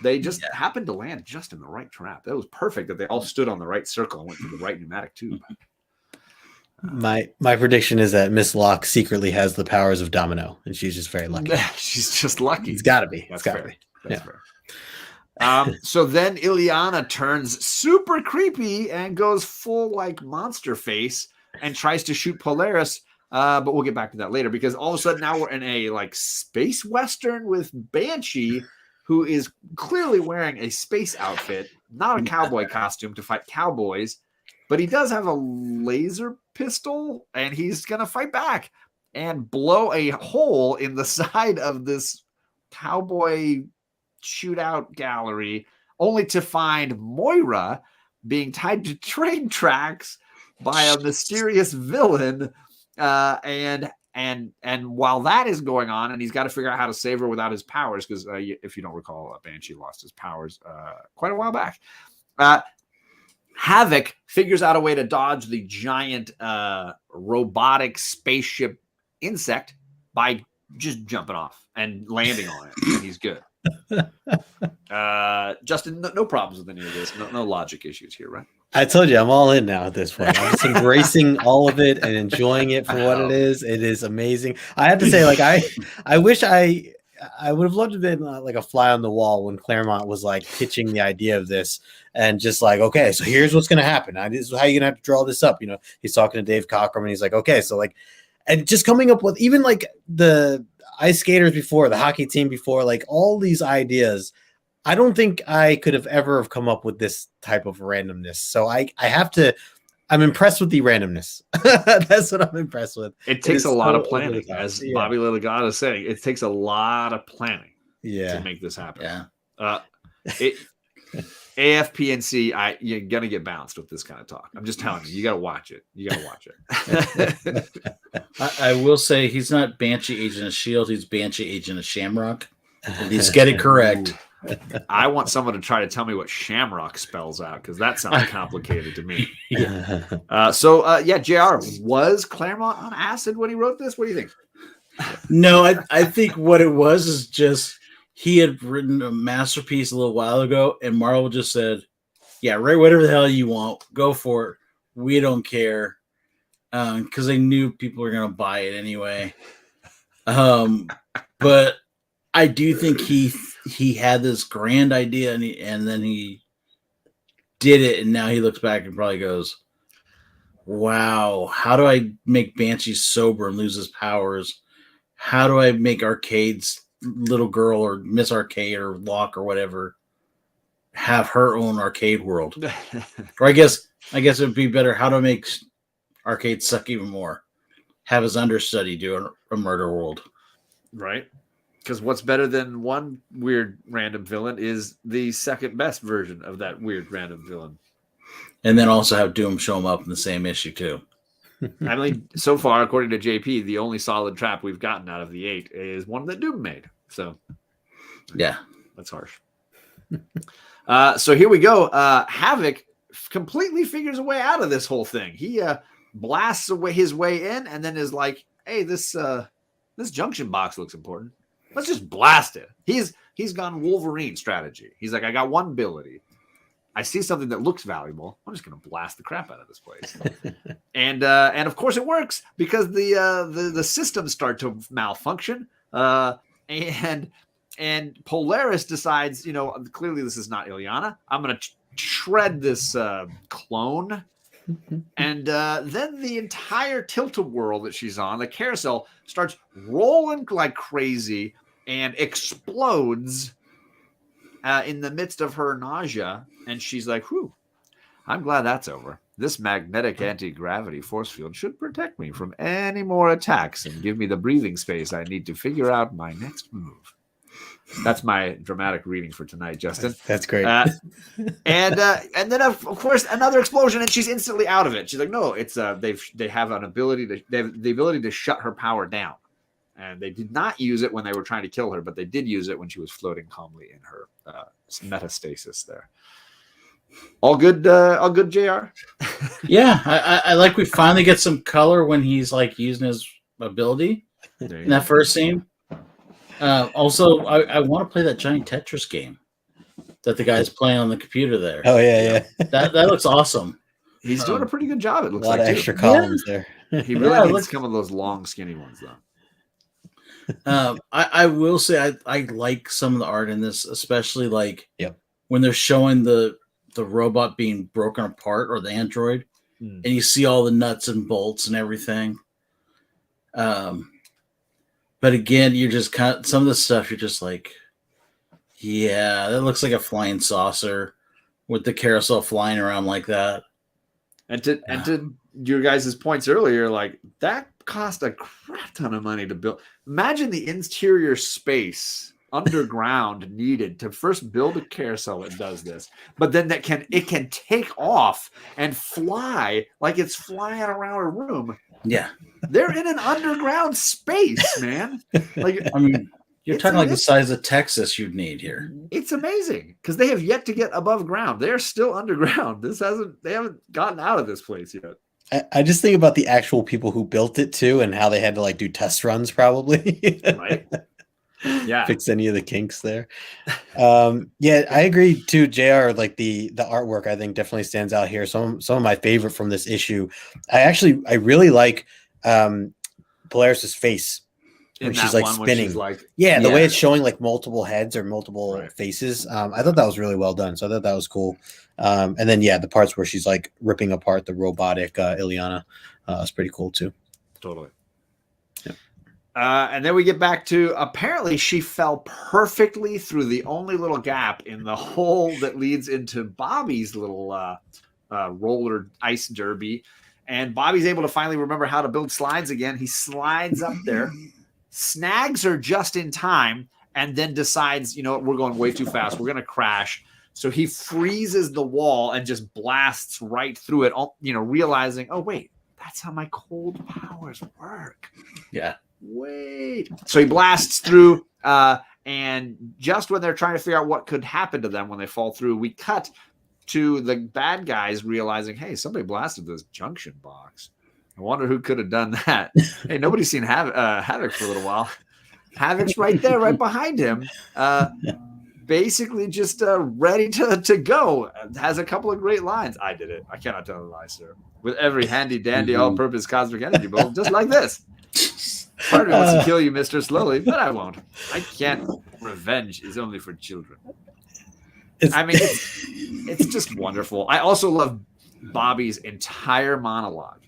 S1: They just happened to land just in the right trap. That was perfect that they all stood on the right circle and went through the right pneumatic tube.
S2: My prediction is that Miss Locke secretly has the powers of Domino, and she's just very lucky.
S1: She's just lucky.
S2: It's got to be.
S1: That's
S2: it's got to
S1: fair.
S2: be.
S1: That's fair. So then Ileana turns super creepy and goes full like monster face and tries to shoot Polaris. But we'll get back to that later, because all of a sudden now we're in a like space western with Banshee, who is clearly wearing a space outfit, not a cowboy costume to fight cowboys, but he does have a laser pistol and he's going to fight back and blow a hole in the side of this cowboy shootout gallery, only to find Moira being tied to train tracks by a mysterious villain. And while that is going on, and he's got to figure out how to save her without his powers, because if you don't recall, Banshee lost his powers quite a while back. Havoc figures out a way to dodge the giant robotic spaceship insect by just jumping off and landing on it, and he's good. Justin, no problems with any of this. No logic issues here, right?
S2: I told you, I'm all in now at this point. I'm just embracing all of it and enjoying it for what it is. It is amazing. I have to say, like, I wish I would have loved to have been like a fly on the wall when Claremont was like pitching the idea of this and just like, okay, so here's what's going to happen. This is how you're going to have to draw this up. You know, he's talking to Dave Cockrum and he's like, okay, so like, and just coming up with even like the ice skaters before, the hockey team before, like all these ideas. I don't think I could have ever come up with this type of randomness. So I'm impressed with the randomness. That's what I'm impressed with.
S1: It takes a lot of planning, as Bobby Lilligata is saying. It takes a lot of planning to make this happen. Yeah. AFPNC, you're going to get bounced with this kind of talk. I'm just telling you, you got to watch it.
S3: I will say he's not Banshee Agent of S.H.I.E.L.D. He's Banshee Agent of Shamrock. He's get it correct.
S1: I want someone to try to tell me what Shamrock spells out, because that sounds complicated to me. JR, was Claremont on acid when he wrote this? What do you think?
S3: No, I think what it was is just he had written a masterpiece a little while ago, and Marvel just said, yeah, write whatever the hell you want. Go for it. We don't care. Because they knew people were going to buy it anyway. But I do think he had this grand idea, and then he did it, and now he looks back and probably goes, wow, how do I make Banshee sober and lose his powers? How do I make Arcade's little girl, or Miss Arcade or Locke or whatever, have her own arcade world? Or I guess it would be better, how do I make Arcade suck even more? Have his understudy do a murder world.
S1: Right. Because what's better than one weird random villain is the second best version of that weird random villain.
S3: And then also have Doom show him up in the same issue too.
S1: I mean, so far, according to JP, the only solid trap we've gotten out of the 8 is one that Doom made. So,
S3: yeah,
S1: that's harsh. So here we go. Havoc completely figures a way out of this whole thing. He blasts away his way in, and then is like, "Hey, this junction box looks important. Let's just blast it." He's gone Wolverine strategy. He's like, I got one ability. I see something that looks valuable. I'm just going to blast the crap out of this place. and of course it works, because the systems start to malfunction. And Polaris decides, clearly this is not Ileana. I'm going to shred this clone. And then the entire tilt-a-whirl that she's on, the carousel, starts rolling like crazy and explodes in the midst of her nausea. And she's like, whew, I'm glad that's over. This magnetic anti-gravity force field should protect me from any more attacks and give me the breathing space I need to figure out my next move. That's my dramatic reading for tonight, Justin.
S2: That's great.
S1: And then of course another explosion, and she's instantly out of it. She's like, no, it's they have an ability to they have the ability to shut her power down, and they did not use it when they were trying to kill her, but they did use it when she was floating calmly in her metastasis there. All good, JR.
S3: Yeah, I like we finally get some color when he's like using his ability. in that first scene. Also, I want to play that giant Tetris game that the guy's playing on the computer there.
S2: Oh yeah.
S3: That looks awesum.
S1: He's doing a pretty good job. It looks
S2: a lot
S1: like
S2: of extra columns there.
S1: He really needs some of those long, skinny ones though.
S3: I will say I like some of the art in this, especially like
S2: Yep.
S3: when they're showing the robot being broken apart or the android, and you see all the nuts and bolts and everything. But again, you're just some of the stuff you're just like, yeah, that looks like a flying saucer with the carousel flying around like that.
S1: And to your guys' points earlier, like that cost a crap ton of money to build. Imagine the interior space underground needed to first build a carousel that does this, but then it can take off and fly like it's flying around a room.
S3: Yeah,
S1: they're in an underground space, man. Like,
S3: I mean, you're talking like the size of Texas you'd need here.
S1: It's amazing because they have yet to get above ground. They're still underground. They haven't gotten out of this place yet.
S2: I just think about the actual people who built it too, and how they had to like do test runs, probably.
S1: Right. Yeah.
S2: Fix any of the kinks there. Yeah, I agree too, JR. Like the artwork, I think definitely stands out here. Some of my favorite from this issue. I really like Polaris's face when she's like spinning. The way it's showing like multiple heads or multiple faces. I thought that was really well done. So I thought that was cool. And then the parts where she's like ripping apart the robotic Ileana is pretty cool too.
S1: Totally. And then we get back to apparently she fell perfectly through the only little gap in the hole that leads into Bobby's little roller ice derby. And Bobby's able to finally remember how to build slides again. He slides up there, snags her just in time, and then decides, you know what, we're going way too fast. We're going to crash. So he freezes the wall and just blasts right through it, you know, realizing, oh, wait, that's how my cold powers work.
S3: Yeah.
S1: Wait. So he blasts through, and just when they're trying to figure out what could happen to them when they fall through, we cut to the bad guys realizing, hey, somebody blasted this junction box. I wonder who could have done that. Hey, nobody's seen Havoc for a little while. Havoc's right there, right behind him. Basically just ready to go. Has a couple of great lines. I did it. I cannot tell a lie, sir. With every handy dandy all-purpose cosmic energy bolt, just like this. Part of me wants to kill you, Mr. Slowly, but I won't. I can't. Revenge is only for children. It's just wonderful. I also love Bobby's entire monologue.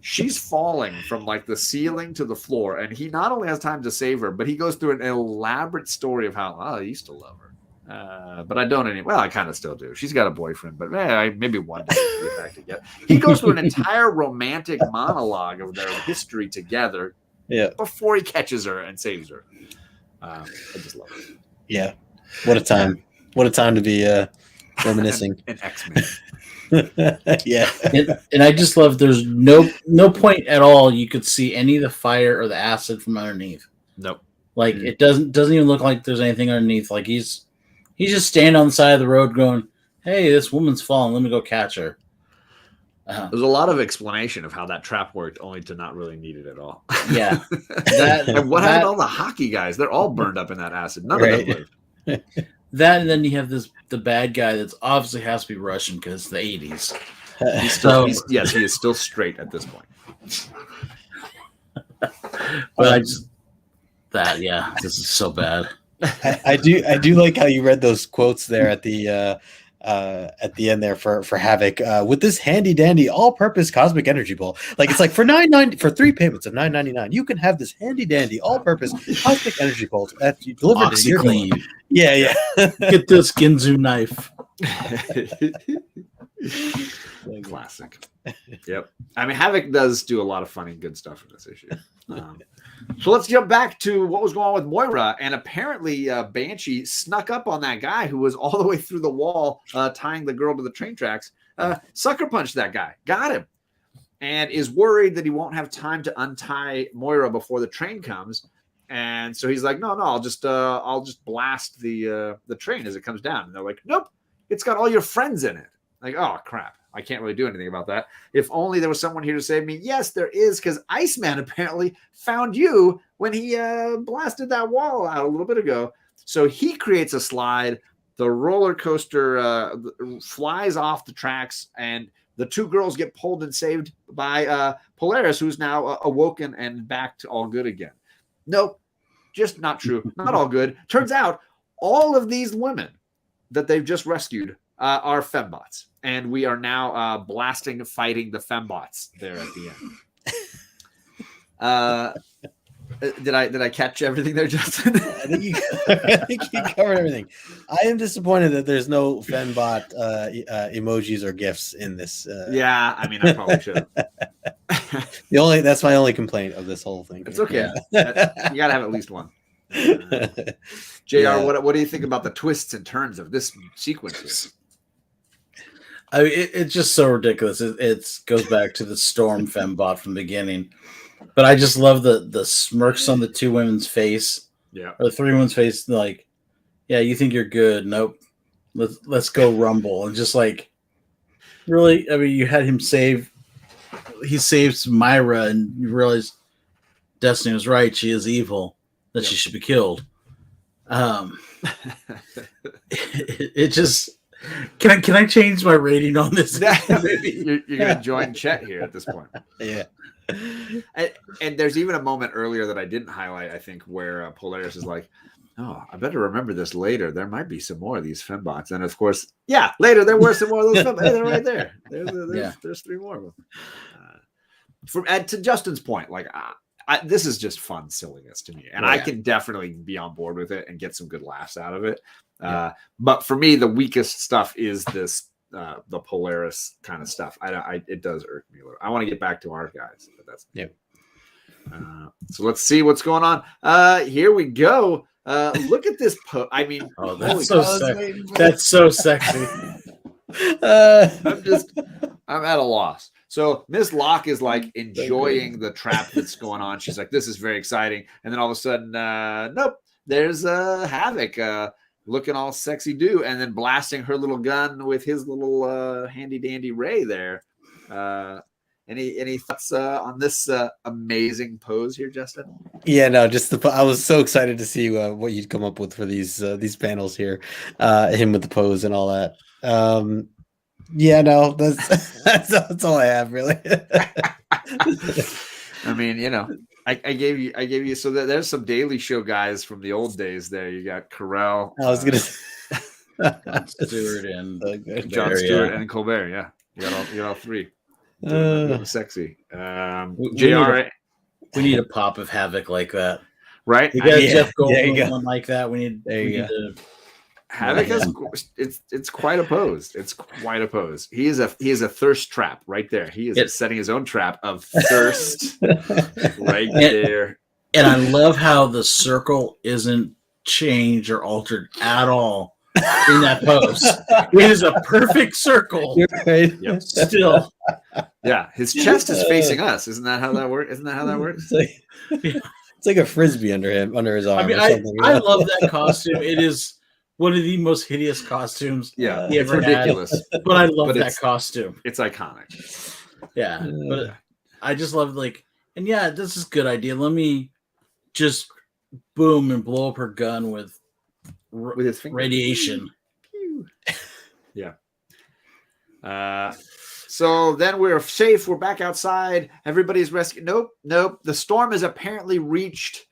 S1: She's falling from like the ceiling to the floor, and he not only has time to save her, but he goes through an elaborate story of how I used to love her. But I don't anymore. Well, I kind of still do. She's got a boyfriend, but maybe one day we'll get back together. He goes through an entire romantic monologue of their history together before he catches her and saves her. I just love it.
S2: Yeah. What a time. What a time to be reminiscing.
S1: An X-Men.
S2: Yeah.
S3: And I just love there's no point at all you could see any of the fire or the acid from underneath.
S1: Nope.
S3: Like it doesn't even look like there's anything underneath. Like he's just standing on the side of the road going, hey, this woman's falling. Let me go catch her.
S1: There's a lot of explanation of how that trap worked, only to not really need it at all.
S3: Yeah.
S1: And what happened to all the hockey guys? They're all burned up in that acid. None of them lived.
S3: That, and then you have the bad guy that's obviously has to be Russian because it's the 80s.
S1: Yes, he is still straight at this point.
S3: But this is so bad.
S2: I do like how you read those quotes there at the end there for Havoc with this handy dandy all-purpose cosmic energy ball. Like it's like for $3 payments of $9.99, you can have this handy dandy all-purpose cosmic energy bolt that you deliver to your home. Yeah.
S3: Get this Ginzu knife.
S1: Classic. Yep. I mean, Havoc does do a lot of funny, good stuff in this issue. So let's jump back to what was going on with Moira. And apparently Banshee snuck up on that guy who was all the way through the wall tying the girl to the train tracks. Sucker punched that guy. Got him. And is worried that he won't have time to untie Moira before the train comes. And so he's like, no, I'll just blast the train as it comes down. And they're like, nope, it's got all your friends in it. Like, oh, crap. I can't really do anything about that. If only there was someone here to save me. Yes, there is, because Iceman apparently found you when he blasted that wall out a little bit ago. So he creates a slide. The roller coaster flies off the tracks, and the two girls get pulled and saved by Polaris, who's now awoken and back to all good again. Nope, just not true. Not all good. Turns out all of these women that they've just rescued are fembots, and we are now blasting, fighting the fembots there at the end. Did I catch everything there, Justin?
S2: I think you covered everything. I am disappointed that there's no fembot emojis or gifs in this.
S1: Yeah, I mean, I probably should have.
S2: That's my only complaint of this whole thing.
S1: It's okay. Yeah. You gotta have at least one. JR, what do you think about the twists and turns of this sequence here?
S3: I mean, it's just so ridiculous. It goes back to the Storm fembot from the beginning. But I just love the smirks on the two women's face.
S1: Yeah.
S3: Or the three women's face. Like, yeah, you think you're good. Nope. Let's go rumble. And just like, really, I mean, you had him he saves Myra, and you realize Destiny was right. She is evil. That she should be killed. It just... Can I change my rating on this?
S1: You're gonna join Chet here at this point.
S2: Yeah.
S1: And there's even a moment earlier that I didn't highlight, I think, where Polaris is like, "Oh, I better remember this later. There might be some more of these fembots." And of course, yeah, later there were some more of those fembots. Hey, they're right there. There's three more of them. And to Justin's point, like, this is just fun silliness to me, and I can definitely be on board with it and get some good laughs out of it. But for me, the weakest stuff is this the Polaris kind of stuff. It does irk me a little. I want to get back to our guys, but that's so let's see what's going on. Here we go. Look at this I mean,
S3: that's so sexy. That's so sexy.
S1: I'm at a loss. So Miss Locke is like enjoying the trap that's going on. She's like, this is very exciting. And then all of a sudden, nope, there's Havoc looking all sexy do, and then blasting her little gun with his little handy dandy ray there. Any thoughts on this amazing pose here, Justin?
S2: Yeah, no, I was so excited to see what you'd come up with for these panels here, him with the pose and all that. Yeah, no, that's all I have really.
S1: I mean, you know, I gave you so that there's some Daily Show guys from the old days there. You got Carell.
S2: I was gonna
S3: Jon Stewart and
S1: Jon Stewart and Colbert. Yeah, you got all three. Sexy. JR.
S3: We need a pop of Havoc like that,
S1: right?
S3: You got Jeff Goldblum one like that. We need to.
S1: Havoc has it's quite a pose. It's quite a pose. He is a thirst trap right there. He is setting his own trap of thirst right there.
S3: And I love how the circle isn't changed or altered at all in that pose. It is a perfect circle.
S2: You're right.
S1: Yep.
S3: Still.
S1: Yeah, his chest is facing us. Isn't that how that works?
S2: It's like a frisbee under his arm.
S3: I mean, I love that costume. It is one of the most hideous costumes he ever
S1: ridiculous.
S3: Had. But I love that costume.
S1: It's iconic.
S3: Yeah. But I just love and this is a good idea. Let me just boom and blow up her gun with
S1: his
S3: radiation.
S1: Yeah. So then we're safe. We're back outside. Everybody's rescued. Nope. The storm has apparently reached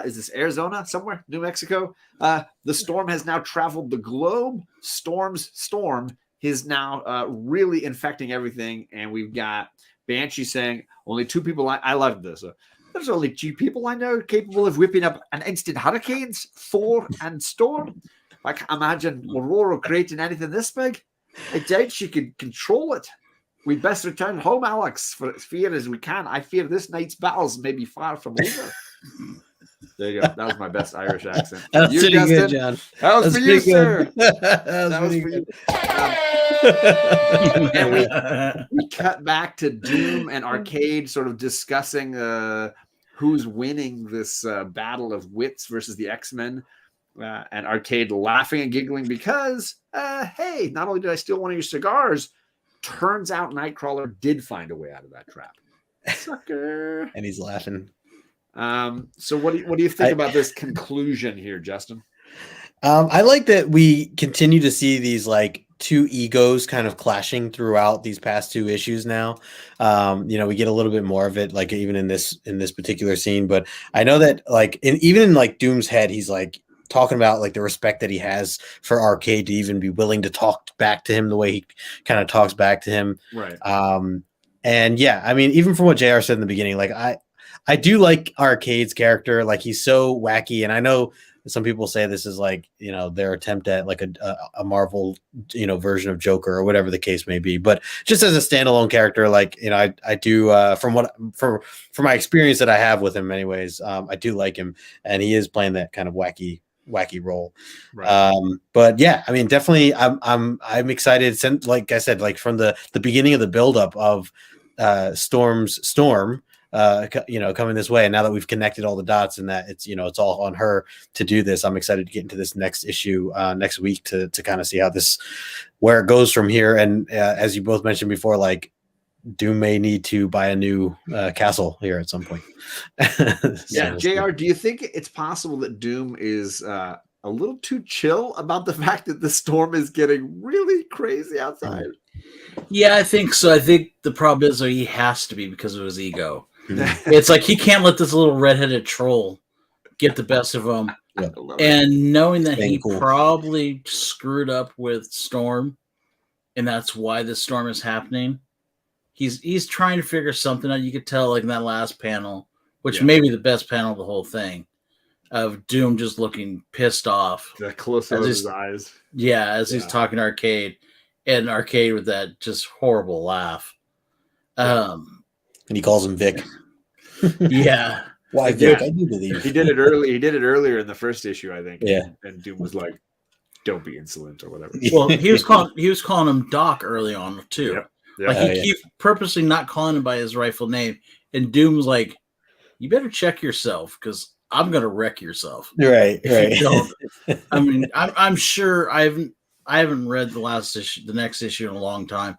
S1: is this Arizona somewhere? New Mexico? The storm has now traveled the globe. Storm's storm is now really infecting everything. And we've got Banshee saying, only two people I love this. There's only two people I know capable of whipping up an instant hurricanes, Thor and Storm. I can't imagine Aurora creating anything this big. I doubt she could control it. We'd best return home, Alex, for as fear as we can. I fear this night's battles may be far from over. There you go. That was my best Irish accent.
S2: That was pretty good, John.
S1: That was for you, sir. That was for you. And we cut back to Doom and Arcade sort of discussing who's winning this battle of wits versus the X-Men. And Arcade laughing and giggling because, hey, not only did I steal one of your cigars, Turns out Nightcrawler did find a way out of that trap. Sucker.
S2: And he's laughing.
S1: So what do you think about this conclusion here, Justin?
S2: I like that we continue to see these like two egos kind of clashing throughout these past two issues now. We get a little bit more of it, like even in this particular scene. But I know that like even in like Doom's head, he's like talking about like the respect that he has for Arcade to even be willing to talk back to him the way he kind of talks back to him.
S1: Right.
S2: And yeah, I mean, even from what JR said in the beginning, like I do like Arcade's character. Like he's so wacky, and I know some people say this is like, their attempt at like a Marvel, version of Joker or whatever the case may be. But just as a standalone character, like, I do, from my experience that I have with him anyways, I do like him, and he is playing that kind of wacky role.
S1: Right.
S2: But yeah, I mean, definitely I'm excited. Since, like I said, like from the beginning of the buildup of Storm's Storm, coming this way, and now that we've connected all the dots and that it's all on her to do this, I'm excited to get into this next issue next week to kind of see how where it goes from here. And as you both mentioned before, like Doom may need to buy a new castle here at some point.
S1: Yeah, JR, do you think it's possible that Doom is a little too chill about the fact that the storm is getting really crazy outside?
S3: Yeah, I think so. I think the problem is that he has to be because of his ego. It's like he can't let this little redheaded troll get the best of him.
S2: Yeah.
S3: And knowing that he probably screwed up with Storm, and that's why this storm is happening, he's trying to figure something out. You could tell, like in that last panel, which may be the best panel of the whole thing, of Doom just looking pissed off.
S1: The close of his eyes.
S3: Yeah, as he's talking to Arcade, and Arcade with that just horrible laugh.
S2: And he calls him Vic.
S3: Yeah.
S2: Why Vic? I do believe
S1: he did it early. He did it earlier in the first issue, I think.
S2: Yeah.
S1: And Doom was like, "Don't be insolent" or whatever.
S3: Well, he was calling him Doc early on too.
S1: Yep. Yep.
S3: Like he purposely not calling him by his rightful name. And Doom's like, "You better check yourself because I'm gonna wreck yourself."
S2: Right.
S3: If you don't. I mean, I'm sure I haven't read the next issue in a long time.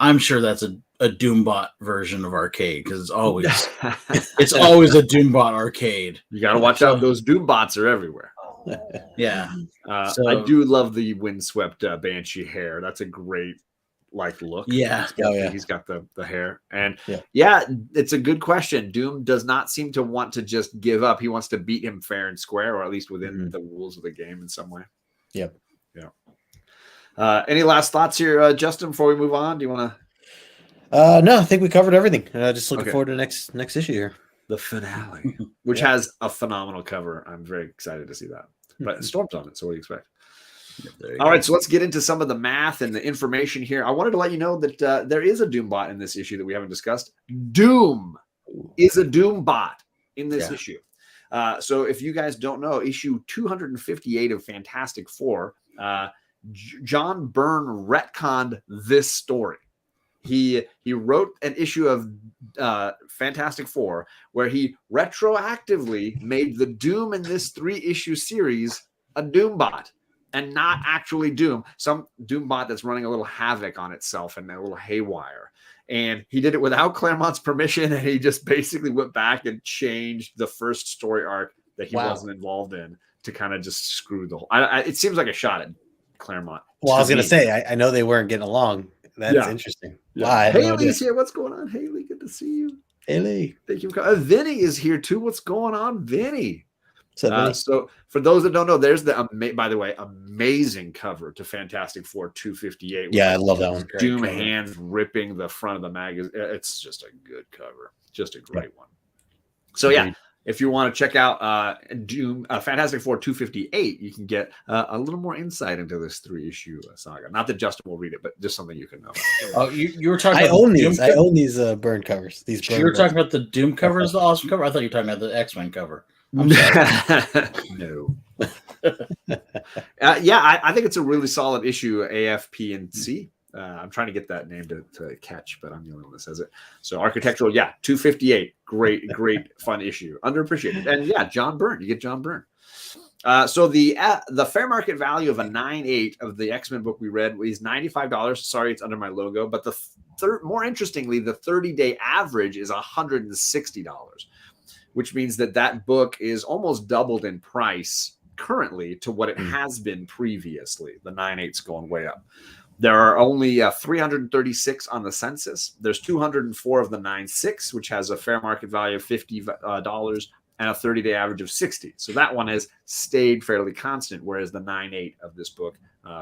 S3: I'm sure that's a Doombot version of Arcade because it's always a Doombot Arcade.
S1: You got to watch out; those Doombots are everywhere.
S3: Yeah,
S1: I do love the windswept Banshee hair. That's a great look.
S3: Yeah,
S1: he's got the hair, and it's a good question. Doom does not seem to want to just give up. He wants to beat him fair and square, or at least within the rules of the game in some way.
S2: Yep.
S1: Yeah. Any last thoughts here, Justin? Before we move on, do you want to?
S2: No, I think we covered everything. Just looking forward to next issue here,
S1: the finale, which has a phenomenal cover. I'm very excited to see that. But Storm's on it, so what do you expect? All right, so let's get into some of the math and the information here. I wanted to let you know that there is a Doombot in this issue that we haven't discussed. Doom is a Doombot in this issue. So if you guys don't know, issue 258 of Fantastic Four, John Byrne retconned this story. He wrote an issue of Fantastic Four where he retroactively made the Doom in this 3-issue series a Doombot and not actually Doom, some Doombot that's running a little havoc on itself and a little haywire. And he did it without Claremont's permission, and he just basically went back and changed the first story arc that he wasn't involved in to kind of just screw the whole. It seems like a shot at Claremont.
S2: Well, I was going to say, I know they weren't getting along. That's interesting.
S1: Yeah. Haley's here. What's going on, Haley? Good to see you.
S2: Haley.
S1: Thank you. Vinny is here too. What's going on, Vinny?
S2: So
S1: for those that don't know, there's by the way, amazing cover to Fantastic Four 258.
S2: Yeah, I love that one.
S1: Doom hands ripping the front of the magazine. It's just a good cover. Just a great one. So if you want to check out Doom Fantastic Four 258, you can get a little more insight into this 3-issue saga. Not that Justin will read it, but just something you can know.
S3: Oh, you were talking.
S2: I own these burn covers.
S3: You were talking about the Doom cover is the awesome cover. I thought you were talking about the X-Men cover.
S1: I'm sorry. No. I think it's a really solid issue. AFP and C. I'm trying to get that name to catch, but I'm the only one that says it. So architectural, 258. Great, fun issue. Underappreciated. And John Byrne. You get John Byrne. So the fair market value of a 9.8 of the X-Men book we read is $95. Sorry, it's under my logo. But the more interestingly, the 30-day average is $160, which means that book is almost doubled in price currently to what it has been previously. The 9.8's going way up. There are only 336 on the census. There's 204 of the 9.6, which has a fair market value of $50 and a 30-day average of 60. So that one has stayed fairly constant, whereas the 9.8 of this book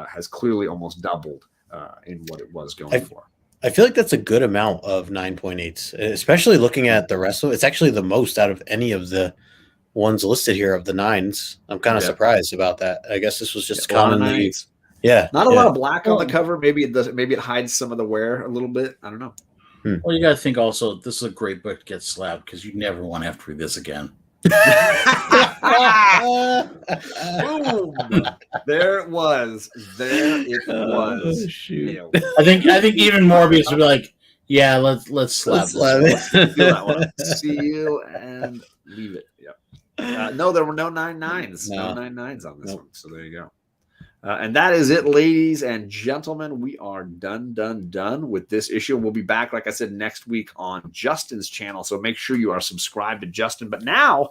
S1: has clearly almost doubled in what it was going for.
S2: I feel like that's a good amount of 9.8s, especially looking at the rest of it. It's actually the most out of any of the ones listed here of the 9s. I'm kind of surprised about that. I guess this was just commonly.
S1: Not a lot of black on the cover. Maybe it hides some of the wear a little bit. I don't know.
S3: Well, you got to think also, this is a great book to get slabbed because you never want to have to read this again.
S1: Boom! There it was.
S2: Oh, shoot.
S3: I think even Morbius would be like, "Yeah, let's slap
S1: it. Seal and leave it." Yep. No, there were no 9.9s. No 9.9s on this one. So there you go. And that is it, ladies and gentlemen. We are done with this issue. We'll be back, like I said, next week on Justin's channel. So make sure you are subscribed to Justin. But now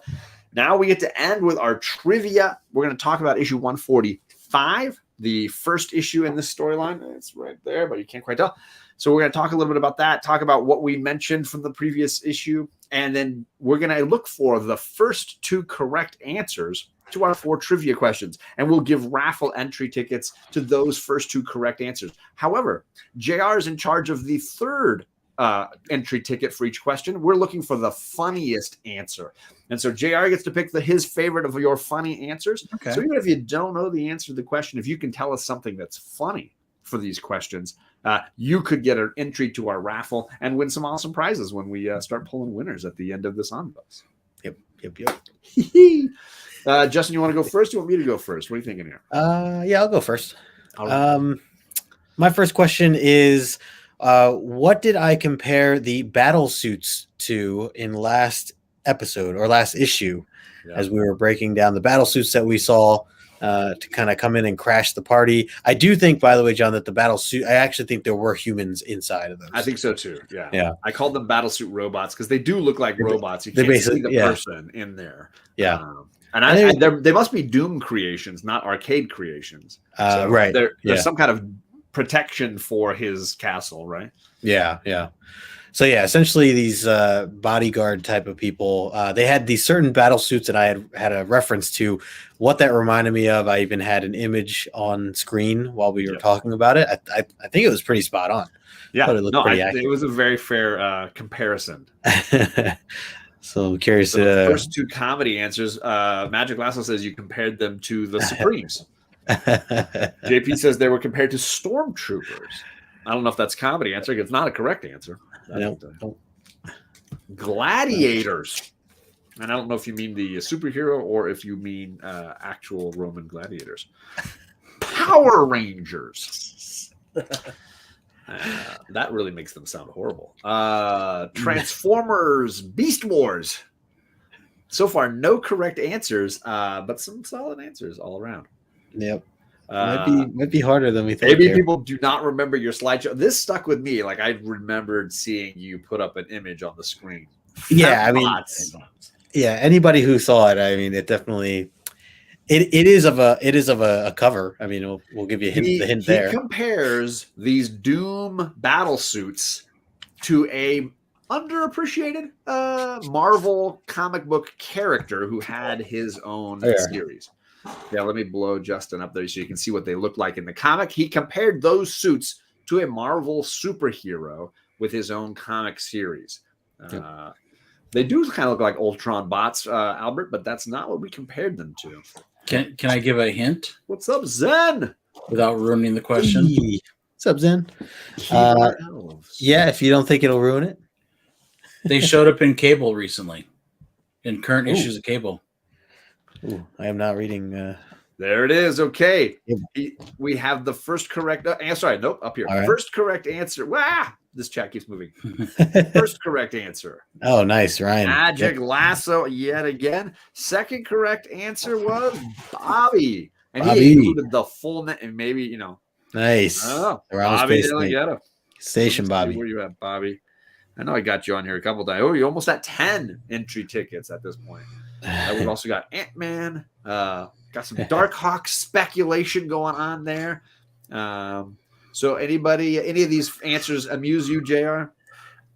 S1: we get to end with our trivia. We're going to talk about issue 145, the first issue in this storyline. It's right there, but you can't quite tell. So we're going to talk a little bit about that, talk about what we mentioned from the previous issue, and then we're going to look for the first 2 correct answers to our 4 trivia questions, and we'll give raffle entry tickets to those first 2 correct answers. However, JR is in charge of the 3rd entry ticket for each question. We're looking for the funniest answer, and so JR gets to pick his favorite of your funny answers. Okay. So even if you don't know the answer to the question, if you can tell us something that's funny for these questions, you could get an entry to our raffle and win some awesome prizes when we start pulling winners at the end of this omnibus. Yep. Justin, you want to go first? You want me to go first? What are you thinking here?
S2: Yeah, I'll go first.
S1: All right.
S2: My first question is, what did I compare the battle suits to in last episode or last issue, as we were breaking down the battle suits that we saw to kind of come in and crash the party? I do think, by the way, John, that the battle suit, I actually think there were humans inside of those.
S1: I think so too. Yeah. I called them battle suit robots because they do look like robots. You can't see the person in there.
S2: Yeah.
S1: And they must be Doom creations, not arcade creations. So
S2: right.
S1: There's some kind of protection for his castle, right?
S2: Yeah. So essentially these bodyguard type of people, they had these certain battle suits, and I had a reference to what that reminded me of. I even had an image on screen while we were talking about it. I think it was pretty spot on.
S1: Yeah, it was a very fair comparison.
S2: So I'm curious.
S1: The first 2 comedy answers, Magic Lasso says you compared them to the Supremes. JP says they were compared to stormtroopers. I don't know if that's comedy answer. It's not a correct answer.
S2: No.
S1: Gladiators. And I don't know if you mean the superhero or if you mean actual Roman gladiators. Power Rangers. That really makes them sound horrible. Transformers, Beast Wars. So far, no correct answers, but some solid answers all around.
S2: Yep. Might be harder than we think.
S1: Maybe people do not remember your slideshow. This stuck with me. Like, I remembered seeing you put up an image on the screen.
S2: Yeah, I mean, anybody who saw it, I mean, it definitely. It is of a cover. I mean, we'll give you the hint there.
S1: He compares these Doom battle suits to a underappreciated Marvel comic book character who had his own series. Yeah, let me blow Justin up there so you can see what they look like in the comic. He compared those suits to a Marvel superhero with his own comic series. They do kind of look like Ultron bots, Albert, but that's not what we compared them to.
S3: Can I give a hint?
S1: What's up, Zen?
S3: Without ruining the question.
S2: Hey. What's up, Zen? If you don't think it'll ruin it.
S3: They showed up in Cable recently, in current issues of Cable.
S2: Ooh, I am not reading.
S1: There it is. Okay. We have the first correct answer. Nope, up here.
S2: Right.
S1: First correct answer. this chat keeps moving. First correct answer.
S2: Oh, nice, Ryan.
S1: Magic Lasso yet again. Second correct answer was Bobby. And he included the full net and maybe, you know.
S2: Nice.
S1: Oh, Bobby Delgado.
S2: Station Bobby.
S1: Where you at, Bobby? I know I got you on here a couple times. Oh, you're almost at 10 entry tickets at this point. We've also got Ant-Man. Got some Dark Hawk speculation going on there. So any of these answers amuse you, JR?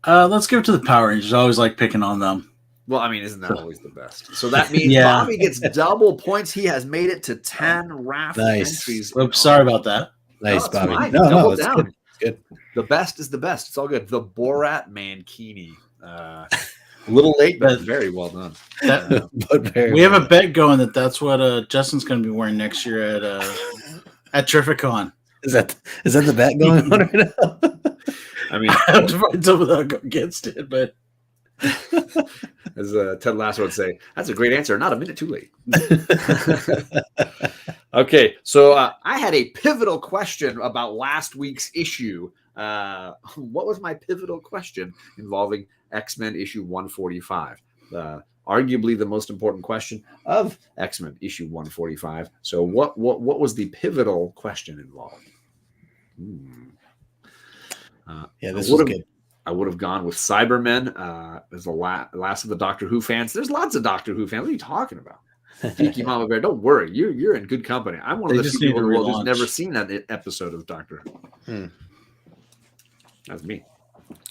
S3: Let's give it to the Power Rangers. I always like picking on them.
S1: Well, I mean, isn't that always the best? So that means Bobby gets double points. He has made it to 10 raffle entries.
S3: Oops, sorry about that.
S2: Nice, Bobby.
S1: Fine.
S2: No, it's good. It's good.
S1: The best is the best. It's all good. The Borat Mankini. A little late, but very well done.
S3: We have a bet going that's what Justin's going to be wearing next year at Terrificon.
S2: Is that the bet going on right now?
S3: I mean, I have to find someone that'll go against it, but
S1: as Ted Lasso would say, that's a great answer. Not a minute too late. Okay, so I had a pivotal question about last week's issue. What was my pivotal question involving X-Men issue 145? Arguably the most important question of X-Men issue 145. So what was the pivotal question involved?
S2: This was good.
S1: I would have gone with Cybermen as the last of the Doctor Who fans. There's lots of Doctor Who fans. What are you talking about? Geeky Mama Bear, don't worry. You're in good company. I'm one of the few people in the world who's never seen that episode of Doctor Who. That's me.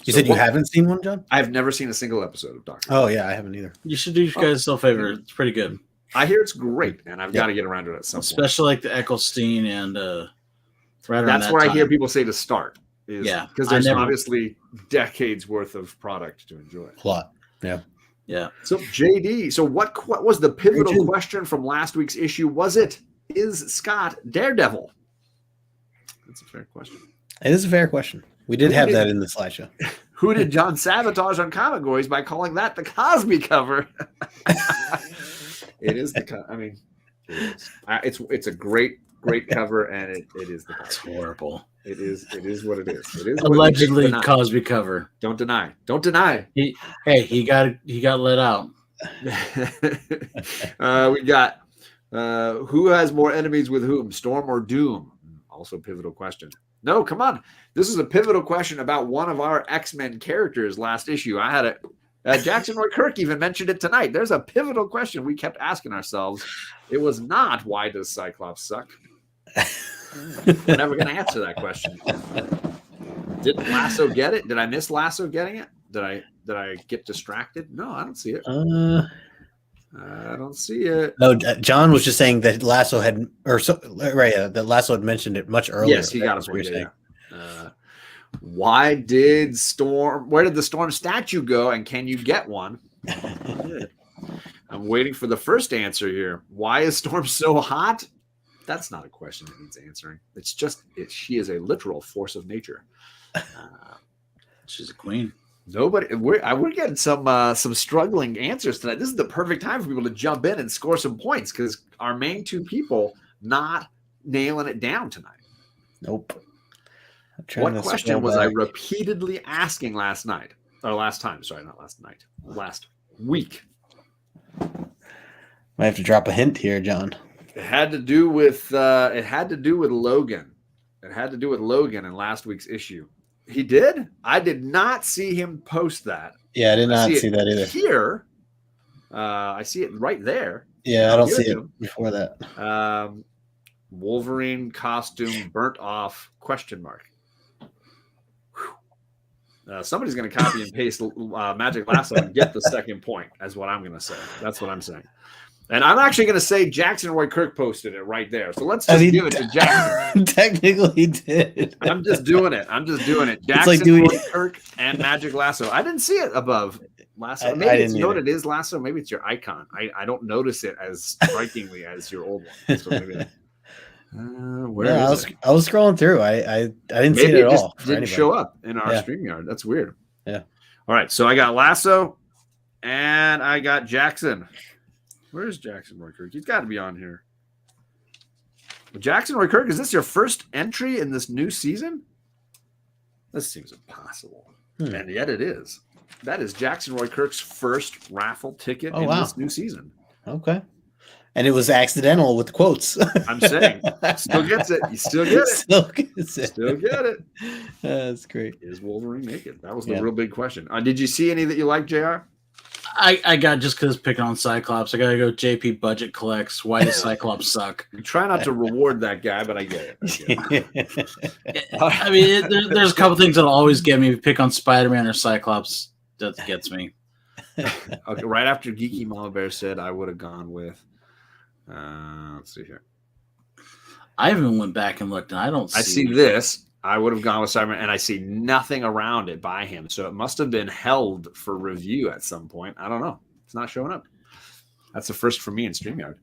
S2: You said you haven't seen one, John?
S1: I've never seen a single episode of Doctor Who.
S2: Oh, yeah, I haven't either.
S3: You should do you guys a favor. It's pretty good.
S1: I hear it's great, and I've got to get around to it at some point.
S3: Especially like the Eccleston and right around
S1: That's where I hear people say to start. Because there's obviously decades worth of product to enjoy.
S2: A lot. Yeah.
S1: So JD, what was the pivotal question from last week's issue? Is Scott Daredevil? That's a fair question.
S2: It is a fair question. We did have that in the slideshow.
S1: Who did John sabotage on Comic Boys by calling that the Cosby cover? It is the. I mean, it's a great cover, and it is the.
S3: That's horrible.
S1: It is what it is. It is
S3: allegedly Cosby cover.
S1: Don't deny.
S3: He got let out.
S1: We got who has more enemies with whom, Storm or Doom? Also pivotal question. No, come on. This is a pivotal question about one of our X-Men characters last issue. I had Jackson Roy Kirk even mentioned it tonight. There's a pivotal question we kept asking ourselves. It was not, why does Cyclops suck? We're never going to answer that question. Did Lasso get it? Did I miss Lasso getting it? Did I get distracted? No, I don't see it. I don't see it.
S2: No, John was just saying that Lasso had, that Lasso had mentioned it much earlier.
S1: Yes, he got it. Where did the Storm statue go, and can you get one? I'm waiting for the first answer here. Why is Storm so hot? That's not a question that needs answering. It's just she is a literal force of nature.
S3: She's a queen.
S1: We're getting some struggling answers tonight. This is the perfect time for people to jump in and score some points because our main two people not nailing it down tonight.
S2: Nope.
S1: What question was I repeatedly asking last week?
S2: Might have to drop a hint here, John.
S1: It had to do with Logan. It had to do with Logan in last week's issue. He did? I did not see him post that.
S2: Yeah, I did not see that either.
S1: Here, I see it right there.
S2: Yeah, I don't see it before that.
S1: Wolverine costume burnt off ? Somebody's going to copy and paste Magic Lasso and get the second point. That's what I'm going to say. That's what I'm saying. And I'm actually going to say Jackson Roy Kirk posted it right there. So let's just give it to Jackson.
S2: Technically, he did.
S1: I'm just doing it. Jackson Roy Kirk and Magic Lasso. I didn't see it above Lasso. Maybe it's what it is, Lasso. Maybe it's your icon. I don't notice it as strikingly as your old one. So maybe
S2: I was scrolling through. I didn't see it at all.
S1: It didn't show up in our StreamYard. That's weird.
S2: Yeah.
S1: All right. So I got Lasso and I got Jackson. Where's Jackson Roy Kirk? He's got to be on here. Jackson Roy Kirk, is this your first entry in this new season? This seems impossible. And yet it is. That is Jackson Roy Kirk's first raffle ticket in this new season.
S2: Okay. And it was accidental with the quotes.
S1: I'm saying, still gets it. You still get it.
S2: Still gets it.
S1: Still get it.
S2: That's great.
S1: Is Wolverine naked? That was the real big question. Did you see any that you liked, JR?
S3: I got, just because picking on Cyclops, I got to go JP Budget Collects. Why does Cyclops suck?
S1: You try not to reward that guy, but I get it.
S3: I mean, there's a couple things that'll always get me. If you pick on Spider-Man or Cyclops, that gets me.
S1: Okay, right after Geeky Mama Bear said, I would have gone with, let's see here.
S3: I even went back and looked, and I
S1: see this. I would have gone with Cyberman, and I see nothing around it by him. So it must have been held for review at some point. I don't know. It's not showing up. That's the first for me in StreamYard.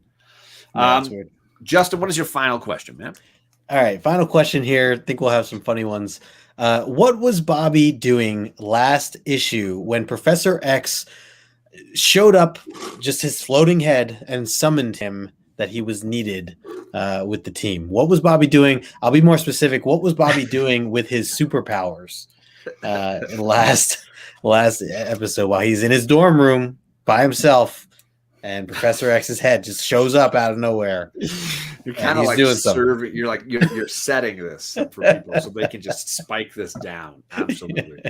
S2: That's weird.
S1: Justin, what is your final question, man?
S2: All right, final question here. I think we'll have some funny ones. What was Bobby doing last issue when Professor X showed up, just his floating head, and summoned him that he was needed with the team? What was Bobby doing? I'll be more specific. What was Bobby doing with his superpowers in last episode while he's in his dorm room by himself and Professor X's head just shows up out of nowhere?
S1: You're kind of like serving. You're like you're setting this for people so they can just spike this down. Absolutely.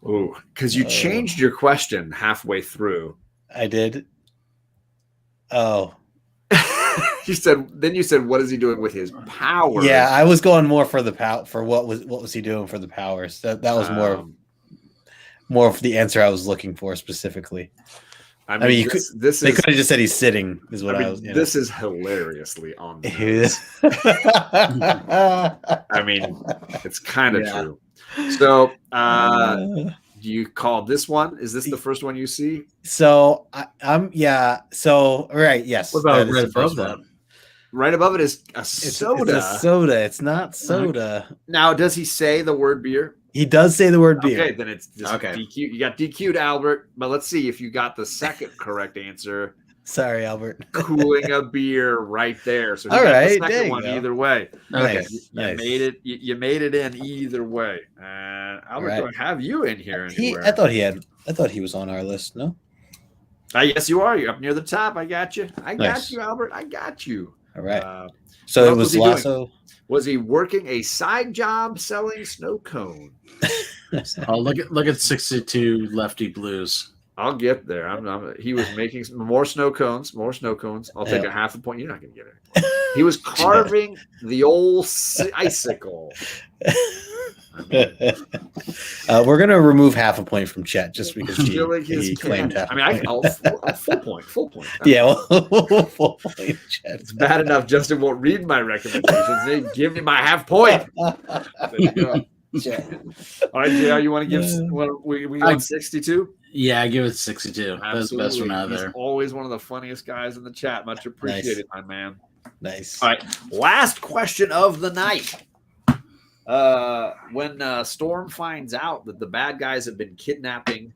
S1: Because you changed your question halfway through.
S2: I did. Oh.
S1: You said, what is he doing with his powers?
S2: Yeah, I was going more for the for what was he doing for the powers? That was more of the answer I was looking for specifically.
S1: I mean
S2: they could have just said he's sitting. Is what I was.
S1: This is hilariously on. I mean, it's kind of true. So, do you call this one? Is this the first one you see?
S2: So So right, yes.
S3: What about right above that?
S1: Right above it is a soda.
S2: It's a soda. It's not soda.
S1: Now, does he say the word beer?
S2: He does say the word beer.
S1: Okay, then it's DQ. You got DQ'd, Albert. But let's see if you got the second correct answer.
S2: Sorry, Albert.
S1: Cooling a beer right there. So
S2: all right,
S1: the second one either way.
S2: Okay,
S1: you made it. You made it in either way. Albert, do I have you in here anywhere?
S2: I thought he was on our list. No.
S1: Yes, you are. You're up near the top. I got you. I got you, Albert. I got you.
S2: All right. So it was Lasso.
S1: Was he working a side job selling snow cones?
S3: Oh, look at 62 Lefty Blues.
S1: I'll get there. He was making more snow cones. I'll take a half a point. You're not going to get it. He was carving the old icicle.
S2: We're going to remove half a point from Chet just because he claimed half.
S1: I mean, full point.
S2: Yeah, well, full point. Chet.
S1: It's bad enough Justin won't read my recommendations. They give me my half point. There you go. All right, JR, you want to give? We want 62.
S3: Yeah, I give it 62.
S1: Absolutely.
S3: That's the best one out of there.
S1: He's always one of the funniest guys in the chat. Much appreciated, my man.
S2: Nice.
S1: All right, last question of the night. When Storm finds out that the bad guys have been kidnapping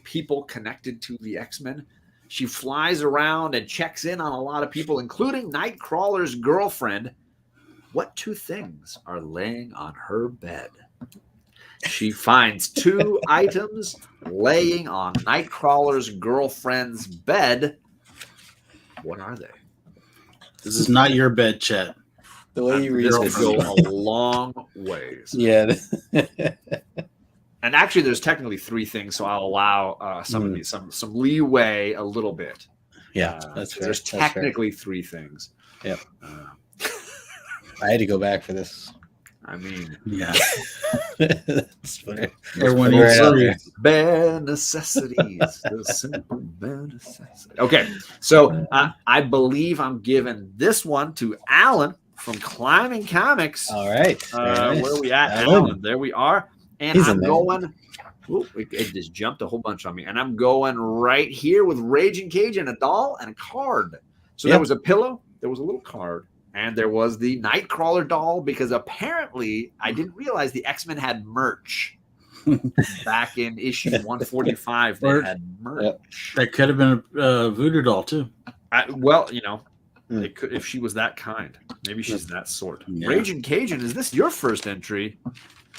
S1: people connected to the X-Men, she flies around and checks in on a lot of people, including Nightcrawler's girlfriend. What two things are laying on her bed? She finds two items laying on Nightcrawler's girlfriend's bed. What are they?
S3: This is not your bed, Chet.
S2: The way you read it
S1: go a long ways.
S2: Yeah.
S1: And actually, there's technically three things, so I'll allow some leeway a little bit.
S2: Yeah, that's fair.
S1: There's technically three things.
S2: Yep. I had to go back for this.
S1: I mean,
S3: yeah.
S2: That's funny.
S3: Everyone
S1: needs bare necessities. The simple bare necessities. Okay, so I believe I'm giving this one to Alan from Climbing Comics.
S2: All right.
S1: Nice. Where are we at, Alan? There we are. And I'm going. It just jumped a whole bunch on me. And I'm going right here with Raging Cage and a doll and a card. So there was a pillow. There was a little card. And there was the Nightcrawler doll, because apparently I didn't realize the X-Men had merch. Back in issue 145, they had merch.
S3: That could have been a voodoo doll, too.
S1: Well, It could, if she was that kind. Maybe she's that sort.
S3: Yeah.
S1: Raging Cajun, is this your first entry?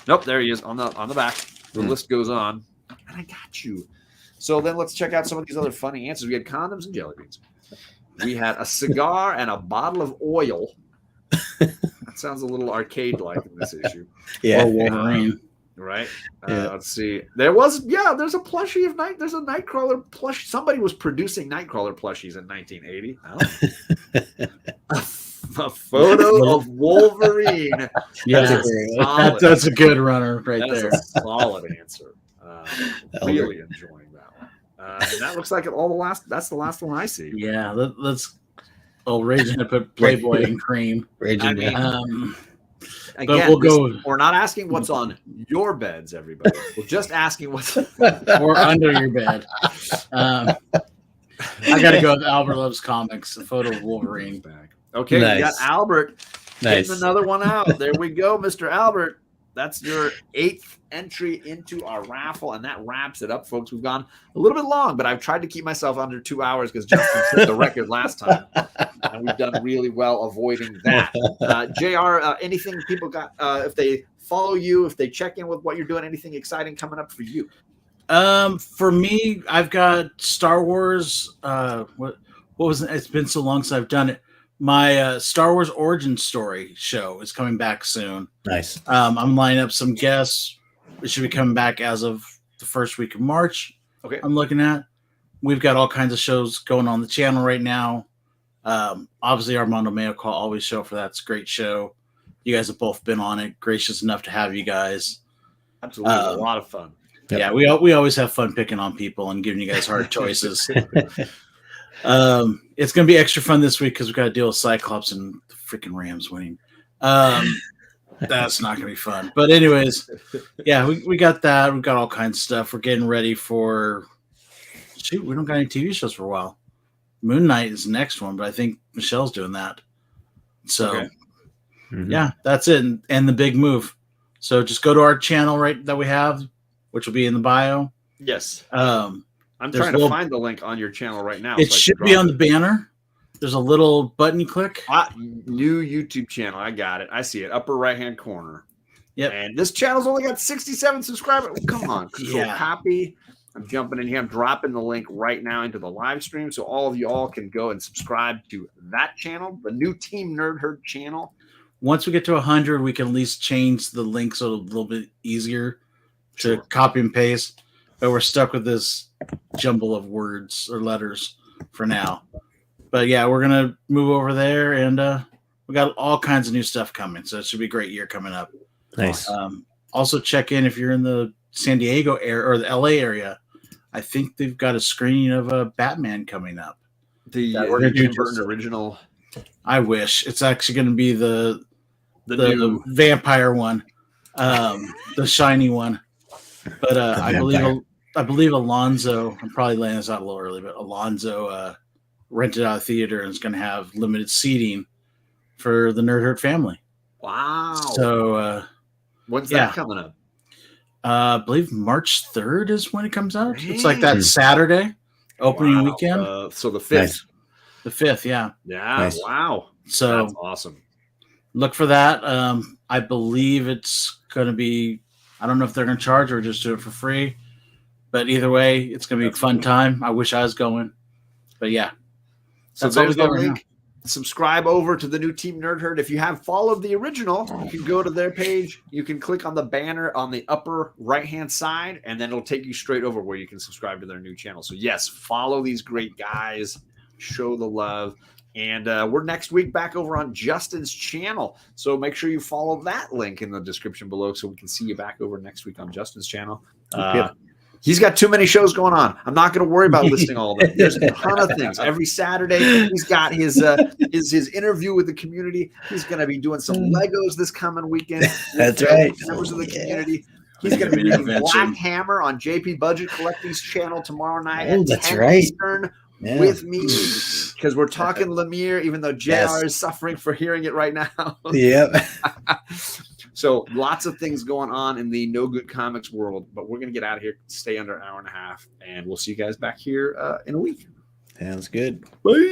S1: Nope, there he is on the back. The list goes on. And I got you. So then let's check out some of these other funny answers. We had condoms and jelly beans. We had a cigar and a bottle of oil. That sounds a little arcade-like in this issue.
S2: Yeah.
S3: Or Wolverine.
S1: Right. Let's see. There's a plushie of there's a Nightcrawler plushie. Somebody was producing Nightcrawler plushies in 1980. A photo of Wolverine.
S3: Yeah, that's a good runner right there.
S1: That's a solid answer. Really enjoying that one. And that looks like that's the last one I see.
S3: Yeah, let's. Oh, Raging to put Playboy and Cream.
S2: Raging.
S1: Again,
S3: we'll go.
S1: We're not asking what's on your beds, everybody. We're just asking what's
S3: or under your bed. I got to go with Albert Loves Comics, a photo of Wolverine.
S1: Okay,
S2: nice.
S1: You got Albert.
S2: Nice.
S1: Getting another one out. There we go, Mr. Albert. That's your 8th entry into our raffle, and that wraps it up, folks. We've gone a little bit long, but I've tried to keep myself under 2 hours because Justin set the record last time, and we've done really well avoiding that. JR, anything people got, if they follow you, if they check in with what you're doing, anything exciting coming up for you?
S3: For me, I've got Star Wars. What was it? It's been so long since I've done it. My Star Wars origin story show is coming back soon.
S2: Nice.
S3: I'm lining up some guests. It should be coming back as of the first week of March.
S1: Okay.
S3: I'm looking at. We've got all kinds of shows going on the channel right now. Obviously, Armando Mayo Call always show for that. It's a great show. You guys have both been on it. Gracious enough to have you guys.
S1: Absolutely. A lot of fun.
S2: Yep.
S3: Yeah, we always have fun picking on people and giving you guys hard choices. It's going to be extra fun this week because we've got to deal with Cyclops and the freaking Rams winning. That's not going to be fun. But anyways, yeah, we got that. We've got all kinds of stuff. We're getting ready for – shoot, we don't got any TV shows for a while. Moon Knight is the next one, but I think Michelle's doing that. So, yeah, that's it. And the big move. So just go to our channel that we have, which will be in the bio.
S1: Yes. I'm
S3: There's
S1: trying to find the link on your channel right now.
S3: It should be on the banner. There's a little button you click.
S1: New YouTube channel. I got it. I see it. Upper right-hand corner.
S3: Yep.
S1: And this channel's only got 67 subscribers. Come on. Control copy. I'm jumping in here. I'm dropping the link right now into the live stream so all of you all can go and subscribe to that channel, the new Team Nerd Herd channel.
S3: Once we get to 100, we can at least change the link so it's a little bit easier to copy and paste. But we're stuck with this jumble of words or letters for now. But yeah, we're gonna move over there, and we got all kinds of new stuff coming. So it should be a great year coming up.
S2: Nice.
S3: Also, check in if you're in the San Diego area or the LA area. I think they've got a screening of a Batman coming up.
S1: The
S3: we're gonna do
S1: Tim Burton original.
S3: I wish it's actually going to be the new vampire one, the shiny one. But I believe Alonzo. I'm probably laying this out a little early, but Alonzo rented out a theater and is going to have limited seating for the Nerd Herd family.
S1: Wow!
S3: So
S1: when's that coming up?
S3: I believe March 3rd is when it comes out. Dang. It's like that Saturday opening weekend.
S1: So the 5th.
S2: Nice.
S3: The 5th, yeah.
S1: Yeah.
S2: Nice.
S1: Wow.
S3: So
S1: that's awesome.
S3: Look for that. I believe it's going to be. I don't know if they're going to charge or just do it for free. But either way, it's going to be a fun time. I wish I was going. But yeah.
S1: So there's the link. Subscribe over to the new Team Nerd Herd. If you have followed the original, you can go to their page. You can click on the banner on the upper right-hand side, and then it'll take you straight over where you can subscribe to their new channel. So yes, follow these great guys. Show the love. And we're next week back over on Justin's channel. So make sure you follow that link in the description below so we can see you back over next week on Justin's channel. He's got too many shows going on. I'm not going to worry about listing all of them. There's a ton of things. Every Saturday, he's got his interview with the community. He's going to be doing some Legos this coming weekend.
S2: That's right.
S1: Members of the community. He's going to be doing Black Hammer on JP Budget Collecting's channel tomorrow night at 10 Eastern with me, because we're talking Lemire, even though JR is suffering for hearing it right now.
S2: Yep.
S1: So lots of things going on in the No Good Comics world, but we're going to get out of here, stay under an hour and a half, and we'll see you guys back here in a week.
S2: Sounds good.
S1: Bye.